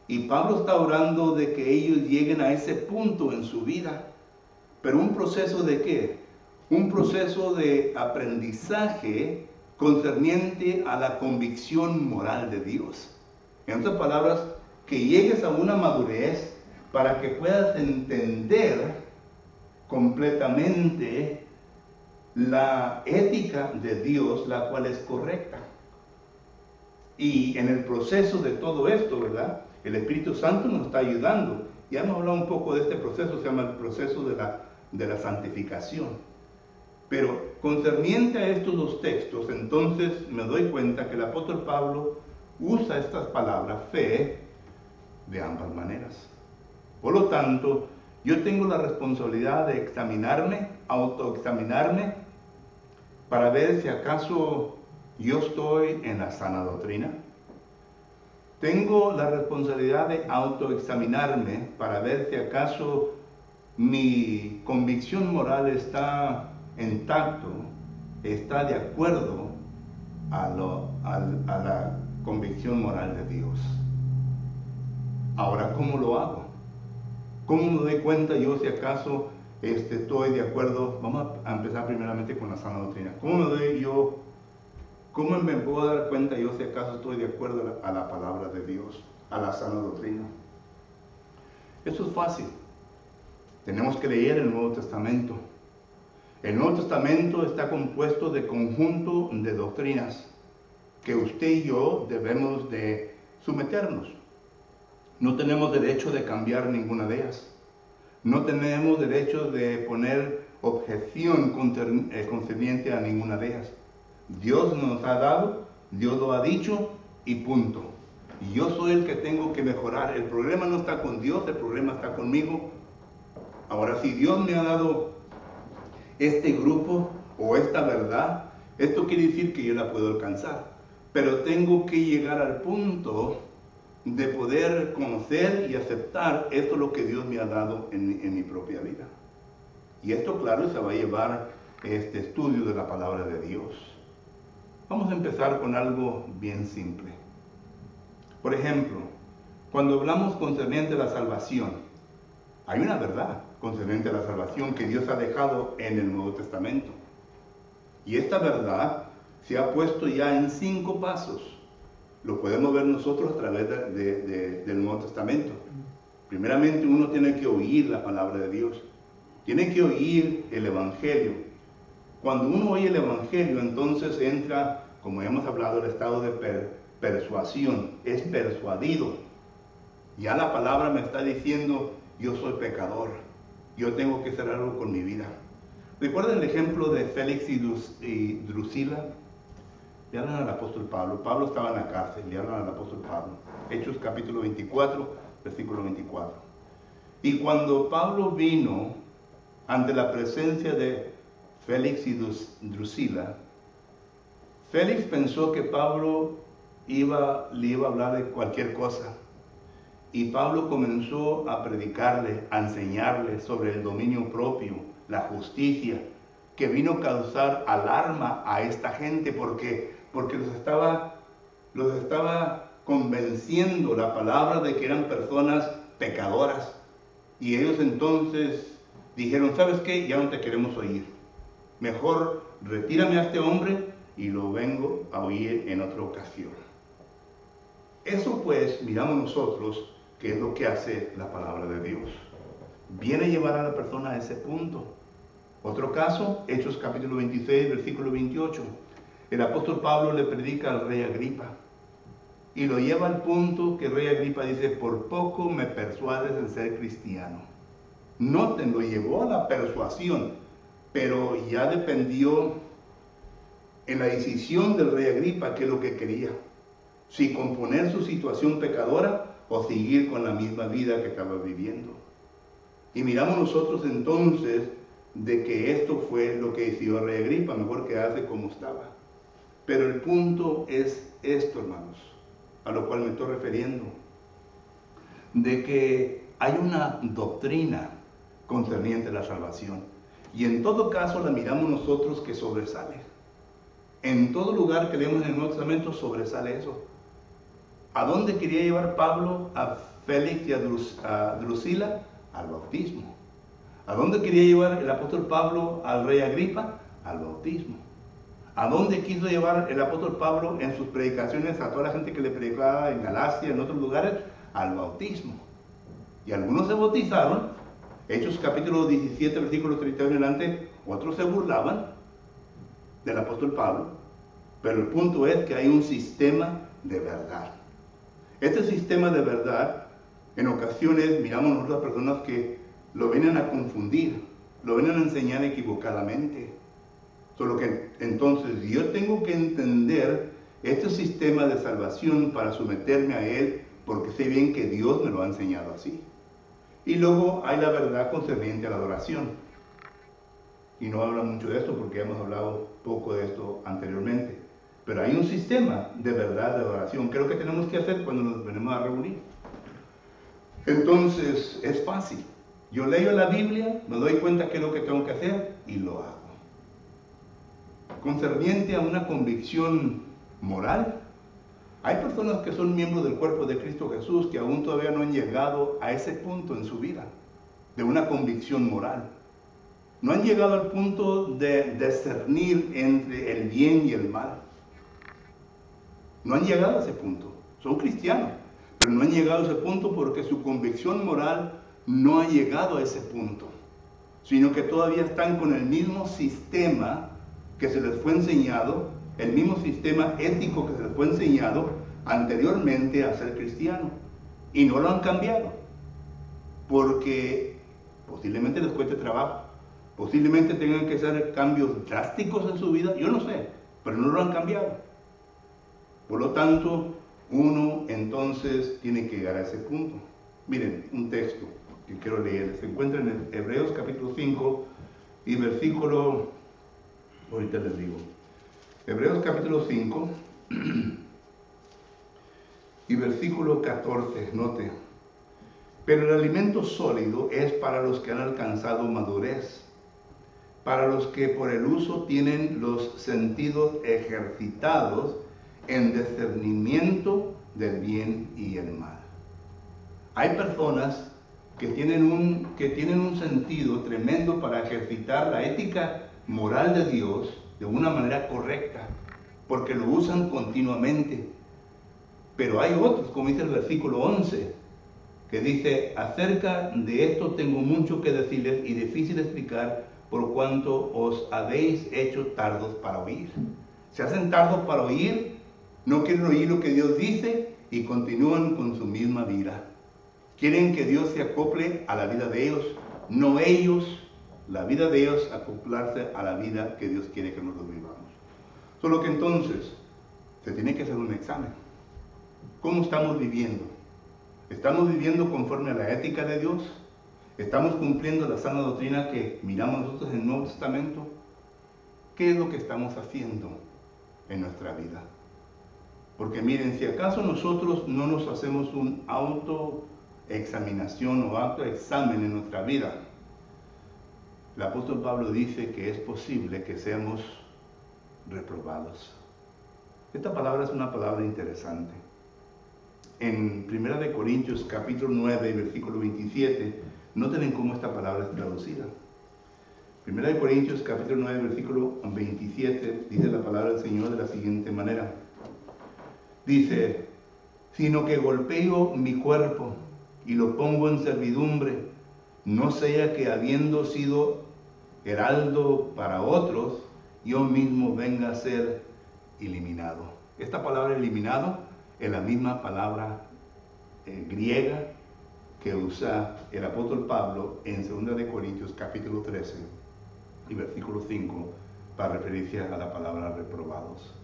Y Pablo está orando de que ellos lleguen a ese punto en su vida. ¿Pero un proceso de qué? Un proceso de aprendizaje concerniente a la convicción moral de Dios. En otras palabras, que llegues a una madurez para que puedas entender completamente la ética de Dios, la cual es correcta. Y en el proceso de todo esto, ¿verdad?, el Espíritu Santo nos está ayudando. Ya hemos hablado un poco de este proceso, se llama el proceso de la santificación. Pero concerniente a estos dos textos, entonces me doy cuenta que el apóstol Pablo usa estas palabras, fe, de ambas maneras. Por lo tanto, yo tengo la responsabilidad de examinarme, autoexaminarme, para ver si acaso yo estoy en la sana doctrina. Tengo la responsabilidad de autoexaminarme para ver si acaso mi convicción moral está intacto, está de acuerdo a la convicción moral de Dios. Ahora, ¿cómo lo hago? ¿Cómo me doy cuenta yo si acaso estoy de acuerdo? Vamos a empezar primeramente con la sana doctrina. ¿Cómo me puedo dar cuenta yo si acaso estoy de acuerdo a la palabra de Dios, a la sana doctrina? Eso es fácil. Tenemos que leer el Nuevo Testamento. El Nuevo Testamento está compuesto de conjunto de doctrinas que usted y yo debemos de someternos. No tenemos derecho de cambiar ninguna de ellas. No tenemos derecho de poner objeción concerniente a ninguna de ellas. Dios nos ha dado, Dios lo ha dicho y punto. Y yo soy el que tengo que mejorar. El problema no está con Dios, el problema está conmigo. Ahora, si Dios me ha dado este grupo o esta verdad, esto quiere decir que yo la puedo alcanzar. Pero tengo que llegar al punto de poder conocer y aceptar esto lo que Dios me ha dado en mi propia vida. Y esto, claro, se va a llevar este estudio de la palabra de Dios. Vamos a empezar con algo bien simple. Por ejemplo, cuando hablamos concerniente a la salvación, hay una verdad concerniente a la salvación que Dios ha dejado en el Nuevo Testamento. Y esta verdad se ha puesto ya en 5 pasos. Lo podemos ver nosotros a través del Nuevo Testamento. Primeramente, uno tiene que oír la palabra de Dios. Tiene que oír el Evangelio. Cuando uno oye el Evangelio, entonces entra, como hemos hablado, el estado de persuasión. Es persuadido. Ya la palabra me está diciendo, yo soy pecador. Yo tengo que hacer algo con mi vida. ¿Recuerdan el ejemplo de Félix y Drusila? Le hablan al apóstol Pablo. Pablo estaba en la cárcel. Le hablan al apóstol Pablo. Hechos capítulo 24, versículo 24. Y cuando Pablo vino ante la presencia de Félix y Drusila, Félix pensó que Pablo le iba a hablar de cualquier cosa. Y Pablo comenzó a predicarle, a enseñarle sobre el dominio propio, la justicia, que vino a causar alarma a esta gente porque los estaba convenciendo la palabra de que eran personas pecadoras. Y ellos entonces dijeron, ¿sabes qué? Ya no te queremos oír. Mejor retírame a este hombre y lo vengo a oír en otra ocasión. Eso pues, miramos nosotros, que es lo que hace la palabra de Dios. Viene a llevar a la persona a ese punto. Otro caso, Hechos capítulo 26, versículo 28. El apóstol Pablo le predica al rey Agripa y lo lleva al punto que el rey Agripa dice, por poco me persuades en ser cristiano. No te lo llevó a la persuasión, pero ya dependió en la decisión del rey Agripa qué es lo que quería. Si componer su situación pecadora o seguir con la misma vida que estaba viviendo. Y miramos nosotros entonces de que esto fue lo que decidió el rey Agripa, mejor quedarse como estaba. Pero el punto es esto, hermanos, a lo cual me estoy refiriendo, de que hay una doctrina concerniente a la salvación. Y en todo caso la miramos nosotros que sobresale. En todo lugar que leemos en el Nuevo Testamento sobresale eso. ¿A dónde quería llevar Pablo a Félix y a Drusila? Al bautismo. ¿A dónde quería llevar el apóstol Pablo al rey Agripa? Al bautismo. ¿A dónde quiso llevar el apóstol Pablo en sus predicaciones a toda la gente que le predicaba en Galacia, en otros lugares? Al bautismo. Y algunos se bautizaron. Hechos capítulo 17, versículo 31 en adelante, otros se burlaban del apóstol Pablo. Pero el punto es que hay un sistema de verdad. Este sistema de verdad, en ocasiones miramos nosotros a personas que lo vienen a confundir, lo vienen a enseñar equivocadamente. Solo que entonces yo tengo que entender este sistema de salvación para someterme a él, porque sé bien que Dios me lo ha enseñado así. Y luego hay la verdad concerniente a la adoración. Y no hablo mucho de esto porque hemos hablado poco de esto anteriormente. Pero hay un sistema de verdad de adoración. ¿Qué es lo que tenemos que hacer cuando nos venimos a reunir? Entonces, es fácil. Yo leo la Biblia, me doy cuenta qué es lo que tengo que hacer y lo hago. Concerniente a una convicción moral, Hay personas que son miembros del cuerpo de Cristo Jesús que aún todavía no han llegado a ese punto en su vida, de una convicción moral. No han llegado al punto de discernir entre el bien y el mal. No han llegado a ese punto. Son cristianos, pero no han llegado a ese punto porque su convicción moral no ha llegado a ese punto, sino que todavía están con el mismo sistema que se les fue enseñado, el mismo sistema ético que se les fue enseñado anteriormente a ser cristiano, y no lo han cambiado, porque posiblemente les cueste trabajo, posiblemente tengan que hacer cambios drásticos en su vida, yo no sé, pero no lo han cambiado. Por lo tanto, uno entonces tiene que llegar a ese punto. Miren, un texto que quiero leer, se encuentra en Hebreos capítulo 5 y versículo, ahorita les digo, Hebreos capítulo 5 y versículo 14, note, pero el alimento sólido es para los que han alcanzado madurez, para los que por el uso tienen los sentidos ejercitados en discernimiento del bien y el mal. Hay personas que tienen un sentido tremendo para ejercitar la ética moral de Dios de una manera correcta, porque lo usan continuamente. Pero hay otros, como dice el versículo 11, que dice, acerca de esto tengo mucho que decirles y difícil de explicar, por cuanto os habéis hecho tardos para oír. Se hacen tardos para oír, no quieren oír lo que Dios dice y continúan con su misma vida. Quieren que Dios se acople a la vida de ellos, no ellos, la vida de ellos, acoplarse a la vida que Dios quiere que nosotros vivamos. Solo que entonces se tiene que hacer un examen. ¿Cómo estamos viviendo? ¿Estamos viviendo conforme a la ética de Dios? ¿Estamos cumpliendo la sana doctrina que miramos nosotros en el Nuevo Testamento? ¿Qué es lo que estamos haciendo en nuestra vida? Porque miren, si acaso nosotros no nos hacemos un autoexaminación o autoexamen en nuestra vida, el apóstol Pablo dice que es posible que seamos reprobados. Esta palabra es una palabra interesante. En 1 Corintios capítulo 9, versículo 27, noten cómo esta palabra es traducida. 1 Corintios capítulo 9, versículo 27, dice la palabra del Señor de la siguiente manera. Dice, sino que golpeo mi cuerpo y lo pongo en servidumbre, no sea que habiendo sido heraldo para otros, yo mismo venga a ser eliminado. Esta palabra eliminado es la misma palabra griega que usa el apóstol Pablo en 2 Corintios capítulo 13 y versículo 5 para referirse a la palabra reprobados.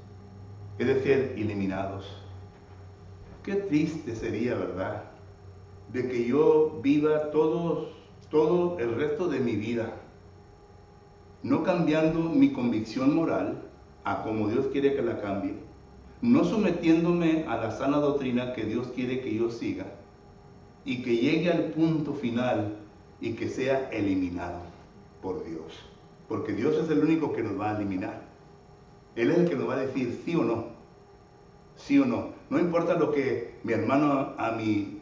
Es decir, eliminados. Qué triste sería, ¿verdad?, de que yo viva todo el resto de mi vida no cambiando mi convicción moral a como Dios quiere que la cambie, no sometiéndome a la sana doctrina que Dios quiere que yo siga, y que llegue al punto final y que sea eliminado por Dios. Porque Dios es el único que nos va a eliminar. Él es el que nos va a decir sí o no. Sí o no. No importa lo que mi hermano a mi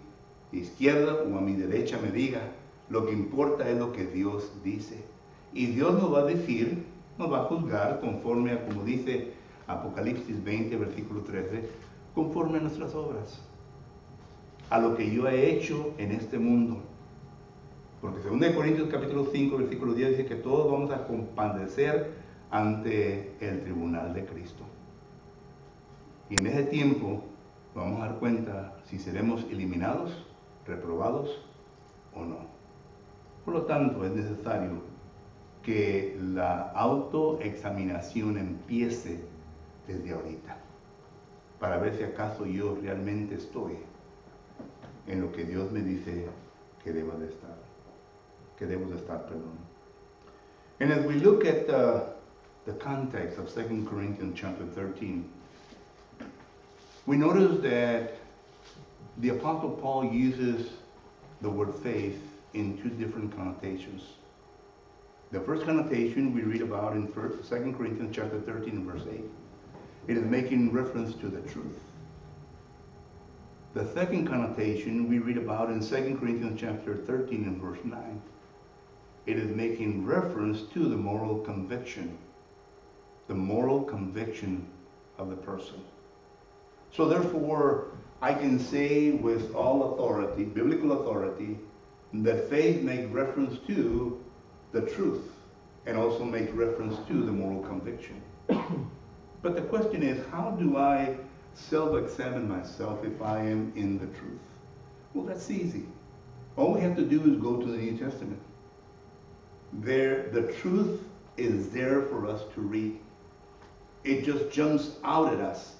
izquierda o a mi derecha me diga, lo que importa es lo que Dios dice. Y Dios nos va a decir, nos va a juzgar conforme a, como dice Apocalipsis 20, versículo 13, conforme a nuestras obras, a lo que yo he hecho en este mundo. Porque 2 Corintios capítulo 5, versículo 10 dice que todos vamos a compadecer ante el tribunal de Cristo. Y en ese tiempo vamos a dar cuenta si seremos eliminados, reprobados o no. Por lo tanto, es necesario que la autoexaminación empiece desde ahorita, para ver si acaso yo realmente estoy en lo que Dios me dice que debo de estar, perdón. And as we look at the context of 2 Corinthians chapter 13, we notice that the Apostle Paul uses the word faith in two different connotations. The first connotation we read about in 2 Corinthians chapter 13 verse 8. It is making reference to the truth. The second connotation we read about in 2 Corinthians chapter 13 and verse 9. It is making reference to the moral conviction. The moral conviction of the person. So therefore, I can say with all authority, biblical authority, that faith makes reference to the truth and also makes reference to the moral conviction. But the question is, how do I self-examine myself if I am in the truth? Well, that's easy. All we have to do is go to the New Testament. There, the truth is there for us to read. It just jumps out at us.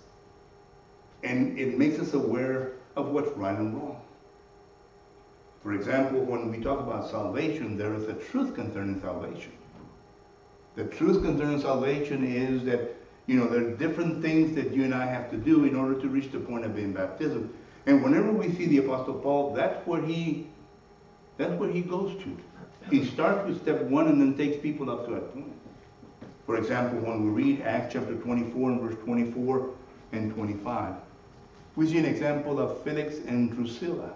And it makes us aware of what's right and wrong. For example, when we talk about salvation, there is a truth concerning salvation. The truth concerning salvation is that, there are different things that you and I have to do in order to reach the point of being baptism. And whenever we see the Apostle Paul, that's where he goes to. He starts with step 1 and then takes people up to that point. For example, when we read Acts chapter 24 and verse 24 and 25, we see an example of Felix and Drusilla.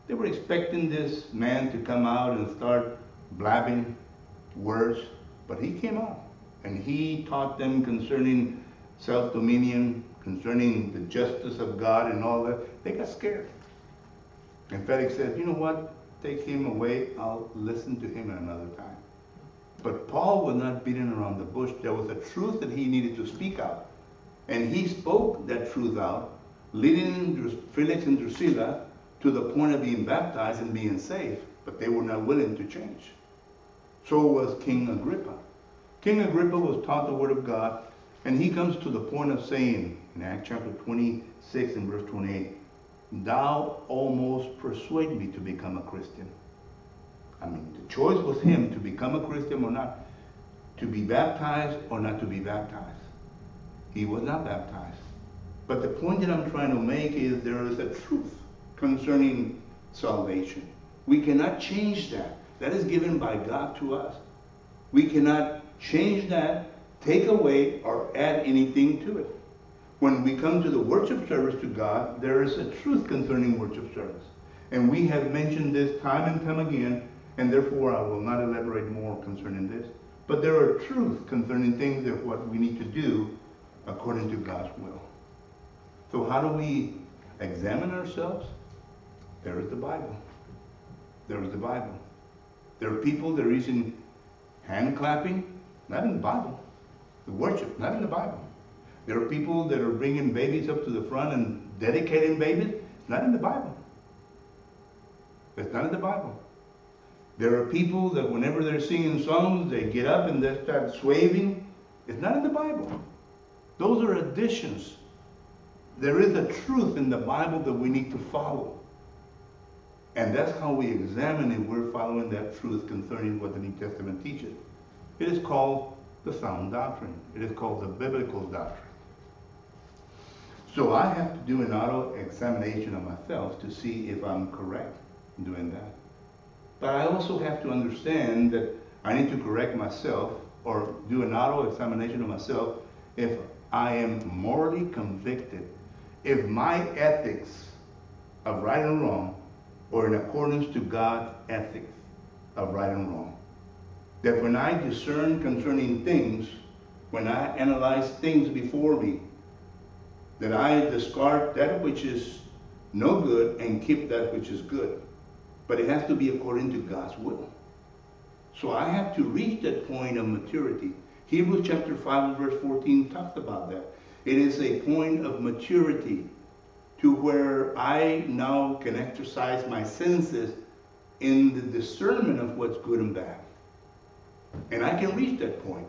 They were expecting this man to come out and start blabbing words, but he came out and he taught them concerning self-dominion, concerning the justice of God and all that. They got scared. And Felix said, you know what? Take him away. I'll listen to him at another time. But Paul was not beating around the bush. There was a truth that he needed to speak out. And he spoke that truth out, leading Felix and Drusilla to the point of being baptized and being saved. But they were not willing to change. So was King Agrippa. King Agrippa was taught the word of God, and he comes to the point of saying, in Acts chapter 26 and verse 28, thou almost persuade me to become a Christian. I mean, the choice was him to become a Christian or not, to be baptized or not to be baptized. He was not baptized. But the point that I'm trying to make is there is a truth concerning salvation. We cannot change that. That is given by God to us. We cannot change that, take away, or add anything to it. When we come to the worship service to God, there is a truth concerning worship service. And we have mentioned this time and time again, and therefore I will not elaborate more concerning this. But there are truths concerning things of what we need to do according to God's will. So how do we examine ourselves? There is the Bible. There is the Bible. There are people that are using hand clapping, not in the Bible. The worship, not in the Bible. There are people that are bringing babies up to the front and dedicating babies, not in the Bible. It's not in the Bible. There are people that whenever they're singing songs, they get up and they start swaying. It's not in the Bible. Those are additions. There is a truth in the Bible that we need to follow. And that's how we examine if we're following that truth concerning what the New Testament teaches. It is called the sound doctrine. It is called the biblical doctrine. So I have to do an auto-examination of myself to see if I'm correct in doing that. But I also have to understand that I need to correct myself or do an auto-examination of myself if I am morally convicted, if my ethics of right and wrong are in accordance to God's ethics of right and wrong. That when I discern concerning things, when I analyze things before me, that I discard that which is no good and keep that which is good. But it has to be according to God's will. So I have to reach that point of maturity. Hebrews chapter 5 verse 14 talks about that. It is a point of maturity to where I now can exercise my senses in the discernment of what's good and bad. And I can reach that point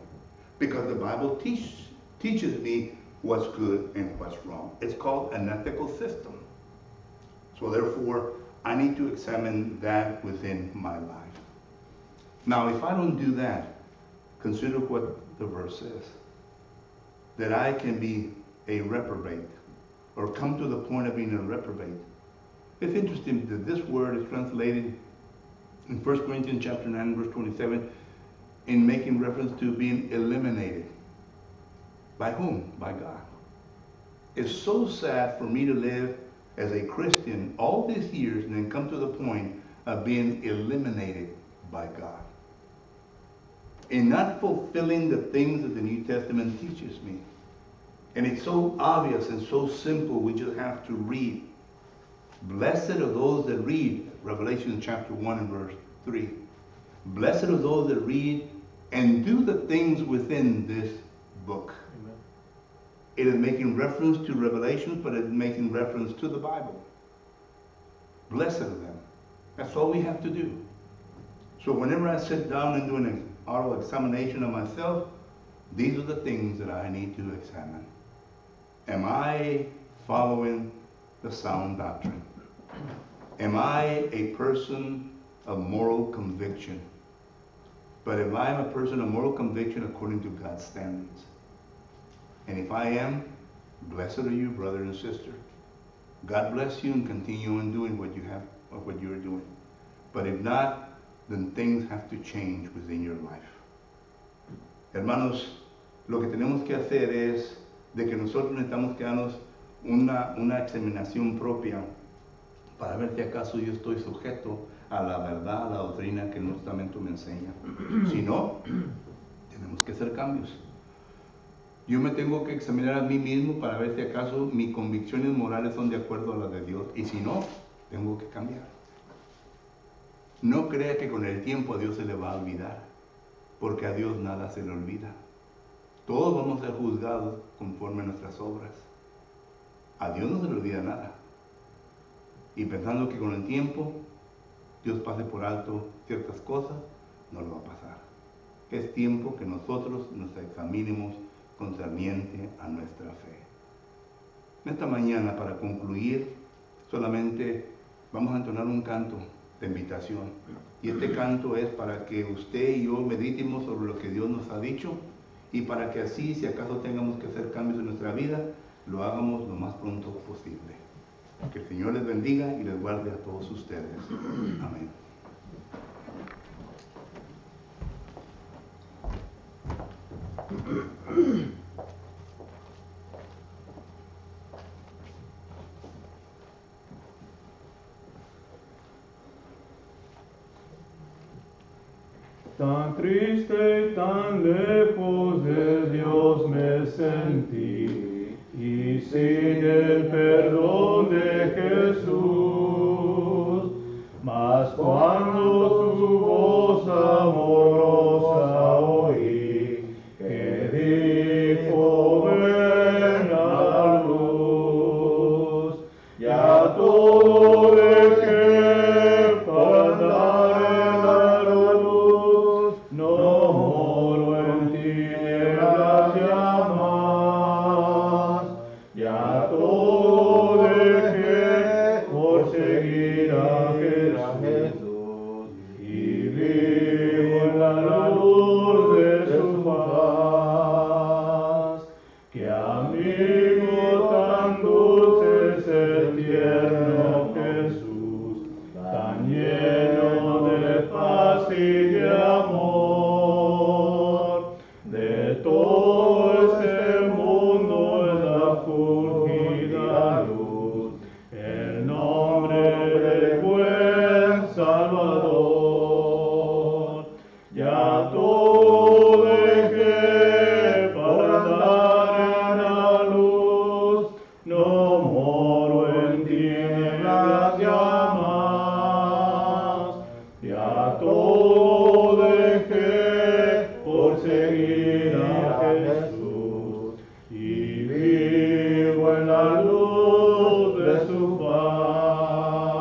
because the Bible teaches me what's good and what's wrong. It's called an ethical system. So therefore, I need to examine that within my life. Now, if I don't do that, consider what the verse says. That I can be a reprobate or come to the point of being a reprobate. It's interesting that this word is translated in 1 Corinthians chapter 9, verse 27, in making reference to being eliminated. By whom? By God. It's so sad for me to live as a Christian all these years and then come to the point of being eliminated by God in not fulfilling the things that the New Testament teaches me. And it's so obvious and so simple, we just have to read. Blessed are those that read, Revelation chapter 1 and verse 3. Blessed are those that read and do the things within this book. Amen. It is making reference to Revelation, but it's making reference to the Bible. Blessed are them. That's all we have to do. So whenever I sit down and do an auto examination of myself, these are the things that I need to examine. Am I following the sound doctrine? Am I a person of moral conviction? But if I am a person of moral conviction according to God's standards, and if I am, blessed are you, brother and sister. God bless you and continue on doing what you are doing. But if not, then things have to change within your life. Hermanos, lo que tenemos que hacer es de que nosotros necesitamos que darnos una examinación propia para ver si acaso yo estoy sujeto a la verdad, a la doctrina que el Nuevo Testamento me enseña. Si no, tenemos que hacer cambios. Yo me tengo que examinar a mí mismo para ver si acaso mis convicciones morales son de acuerdo a las de Dios. Y si no, tengo que cambiar. No crea que con el tiempo a Dios se le va a olvidar, porque a Dios nada se le olvida. Todos vamos a ser juzgados conforme a nuestras obras. A Dios no se le olvida nada. Y pensando que con el tiempo Dios pase por alto ciertas cosas, no lo va a pasar. Es tiempo que nosotros nos examinemos concerniente a nuestra fe. En esta mañana, para concluir, solamente vamos a entonar un canto de invitación. Y este canto es para que usted y yo meditemos sobre lo que Dios nos ha dicho y para que así, si acaso tengamos que hacer cambios en nuestra vida, lo hagamos lo más pronto posible. Que el Señor les bendiga y les guarde a todos ustedes. Amén. Tan triste y tan lejos de Dios me sentí, y sin el perdón de Jesús, mas cuando su voz amorosa oí, que dijo ven a la luz, ya todo dejé para andar en la luz, no moro en tinieblas ya más, ya todo dejé por seguir a Jesús, y vivo en la luz de su faz. Que amigo tan dulce es el tierno Jesús, tan lleno de paz y de amor. De todo este mundo es la fulgida luz, el nombre del buen Salvador. Ya todo dejé para andar en la luz, no moro en tinieblas ya más. Ya todo dejé por seguir a Jesús, y vivo en la luz de su paz.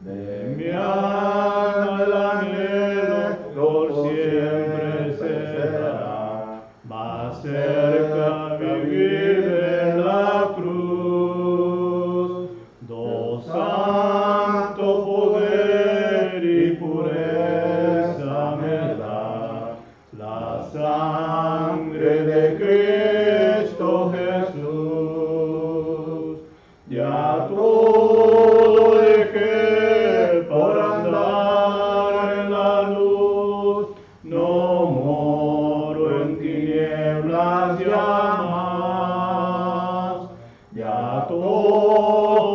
De mi alma el anhelo por siempre será, más cerca vivir de la cruz. Do santo poder y pureza me da la sangre de Cristo Jesús. Ya todo dejé para andar en la luz, no moro en tinieblas ya más. Ya todo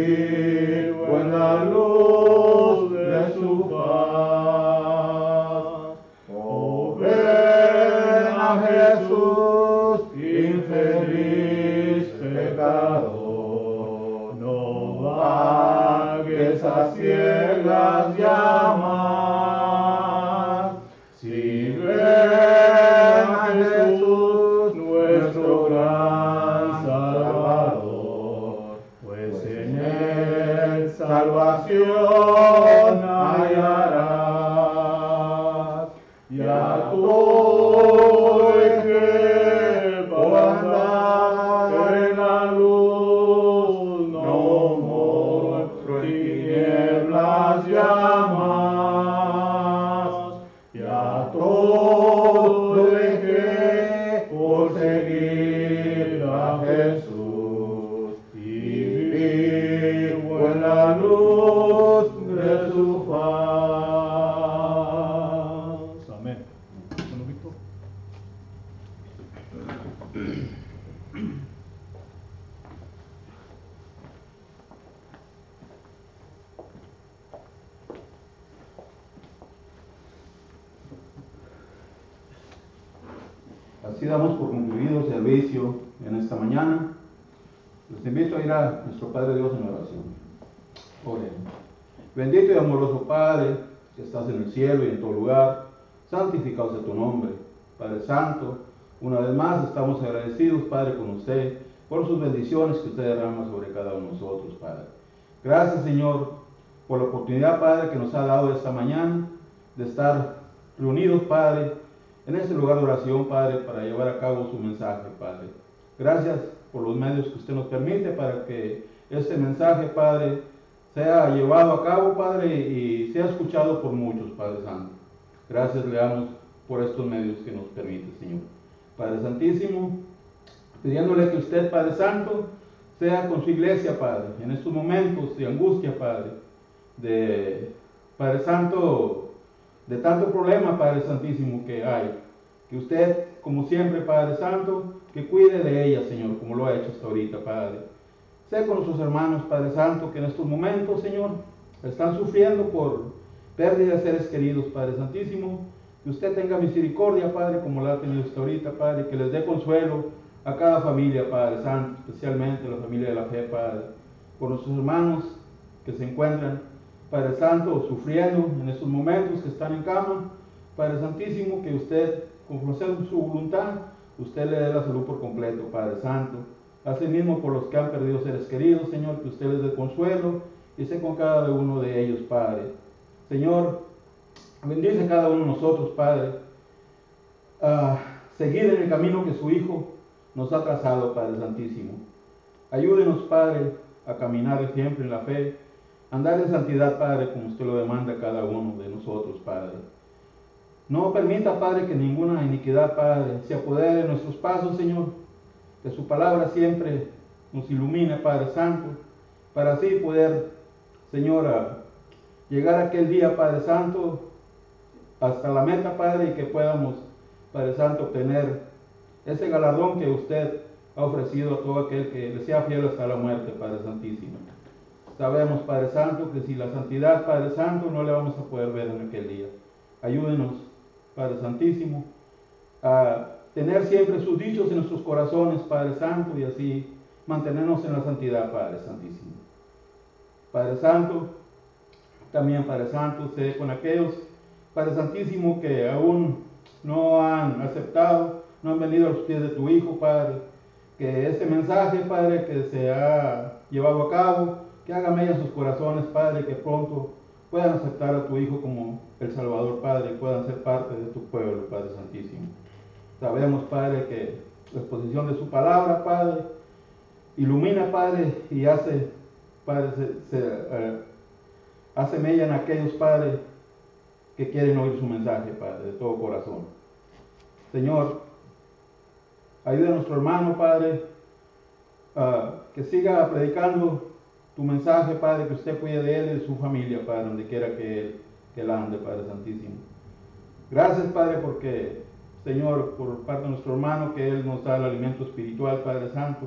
vivo en la luz de su faz. Oh, ven a Jesús, infeliz pecador, no vagues a ciegas llamas. Si ven a Jesús, nuestro gran Salvador, pues en él salvación hallarás. Y a todo el que pueda andar en la luz, no muestro en tinieblas llamas. Y a todo el que por seguir a Jesús y vivo en la luz de su faz. Amén. Bueno, Víctor. Así damos por concluido el servicio en esta mañana. Les invito a ir a nuestro Padre Dios en oración. Oremos. Bendito y amoroso Padre, que estás en el cielo y en todo lugar, santificado sea tu nombre. Padre Santo, una vez más estamos agradecidos, Padre, con usted, por sus bendiciones que usted derrama sobre cada uno de nosotros, Padre. Gracias, Señor, por la oportunidad, Padre, que nos ha dado esta mañana de estar reunidos, Padre, en este lugar de oración, Padre, para llevar a cabo su mensaje, Padre. Gracias por los medios que usted nos permite para que este mensaje, Padre, sea llevado a cabo, Padre, y sea escuchado por muchos, Padre Santo. Gracias le damos por estos medios que nos permite, Señor. Padre Santísimo, pidiéndole que usted, Padre Santo, sea con su iglesia, Padre, en estos momentos de angustia, Padre, de, Padre Santo, de tanto problema, Padre Santísimo, que hay. Que usted, como siempre, Padre Santo, que cuide de ella, Señor, como lo ha hecho hasta ahorita, Padre. Sé con nuestros hermanos, Padre Santo, que en estos momentos, Señor, están sufriendo por pérdida de seres queridos, Padre Santísimo. Que usted tenga misericordia, Padre, como la ha tenido hasta ahorita, Padre, que les dé consuelo a cada familia, Padre Santo, especialmente a la familia de la fe, Padre. Por nuestros hermanos que se encuentran, Padre Santo, sufriendo en estos momentos, que están en cama, Padre Santísimo, que usted, conforme sea su voluntad, usted le dé la salud por completo, Padre Santo. Asimismo, por los que han perdido seres queridos, Señor, que usted les dé consuelo y sé con cada uno de ellos, Padre. Señor, bendice a cada uno de nosotros, Padre, a seguir en el camino que su Hijo nos ha trazado, Padre Santísimo. Ayúdenos, Padre, a caminar siempre en la fe, andar en santidad, Padre, como usted lo demanda a cada uno de nosotros, Padre. No permita, Padre, que ninguna iniquidad, Padre, se apodere de nuestros pasos, Señor. Que su palabra siempre nos ilumine, Padre Santo, para así poder, Señor, llegar a aquel día, Padre Santo, hasta la meta, Padre, y que podamos, Padre Santo, obtener ese galardón que usted ha ofrecido a todo aquel que le sea fiel hasta la muerte, Padre Santísimo. Sabemos, Padre Santo, que sin la santidad, Padre Santo, no le vamos a poder ver en aquel día. Ayúdenos, Padre Santísimo, a tener siempre sus dichos en nuestros corazones, Padre Santo, y así mantenernos en la santidad, Padre Santísimo. Padre Santo, también, Padre Santo, sé con aquellos, Padre Santísimo, que aún no han aceptado, no han venido a los pies de tu Hijo, Padre, que este mensaje, Padre, que se ha llevado a cabo, que haga mella en sus corazones, Padre, que pronto puedan aceptar a tu Hijo como el Salvador, Padre, y puedan ser parte de tu pueblo, Padre Santísimo. Sabemos, Padre, que la exposición de su palabra, Padre, ilumina, Padre, y hace, Padre, hace mella en aquellos, Padre, que quieren oír su mensaje, Padre, de todo corazón. Señor, ayuda a nuestro hermano, Padre, que siga predicando tu mensaje, Padre, que usted cuide de él y de su familia, Padre, donde quiera que él ande, Padre Santísimo. Gracias, Padre, porque, Señor, por parte de nuestro hermano, que él nos da el alimento espiritual, Padre Santo.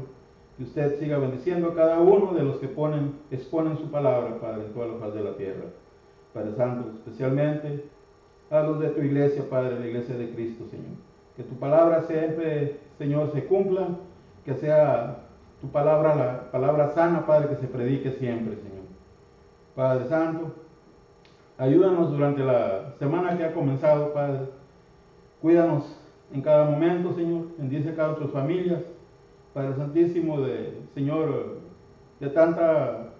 Que usted siga bendiciendo a cada uno de los que exponen su palabra, Padre, en toda la faz de la tierra. Padre Santo, especialmente a los de tu iglesia, Padre, la iglesia de Cristo, Señor. Que tu palabra siempre, Señor, se cumpla, que sea tu palabra, la palabra sana, Padre, que se predique siempre, Señor. Padre Santo, ayúdanos durante la semana que ha comenzado, Padre. Cuídanos en cada momento, Señor. Bendice a cada nuestras familias. Padre Santísimo, Señor, de tanta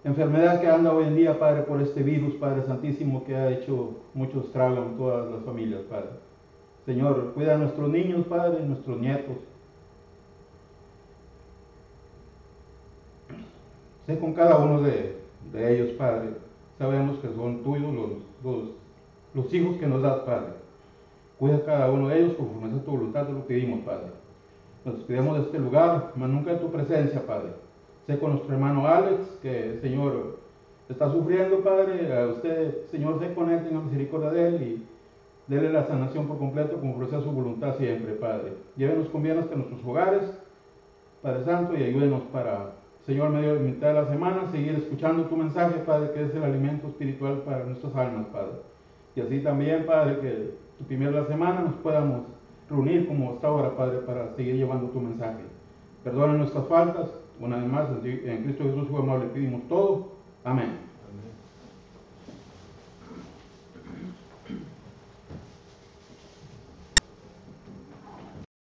enfermedad que anda hoy en día, Padre, por este virus, Padre Santísimo, que ha hecho mucho estrago en todas las familias, Padre. Señor, cuida a nuestros niños, Padre, nuestros nietos. Sé con cada uno de ellos, Padre. Sabemos que son tuyos los hijos que nos das, Padre. Cuida a cada uno de ellos conforme a tu voluntad, te lo pedimos, Padre. Nos despedimos de este lugar, mas nunca de tu presencia, Padre. Sé con nuestro hermano Alex, que, Señor, está sufriendo, Padre. A usted, Señor, sé con él, tenga misericordia de él y déle la sanación por completo, conforme a su voluntad siempre, Padre. Llévenos con bien hasta nuestros hogares, Padre Santo, y ayúdenos para, Señor, medio de mitad de la semana, seguir escuchando tu mensaje, Padre, que es el alimento espiritual para nuestras almas, Padre. Y así también, Padre, que tu primera de la semana nos podamos reunir como hasta ahora, Padre, para seguir llevando tu mensaje. Perdona nuestras faltas, una vez más, en Cristo Jesús, su amor, le pedimos todo. Amén.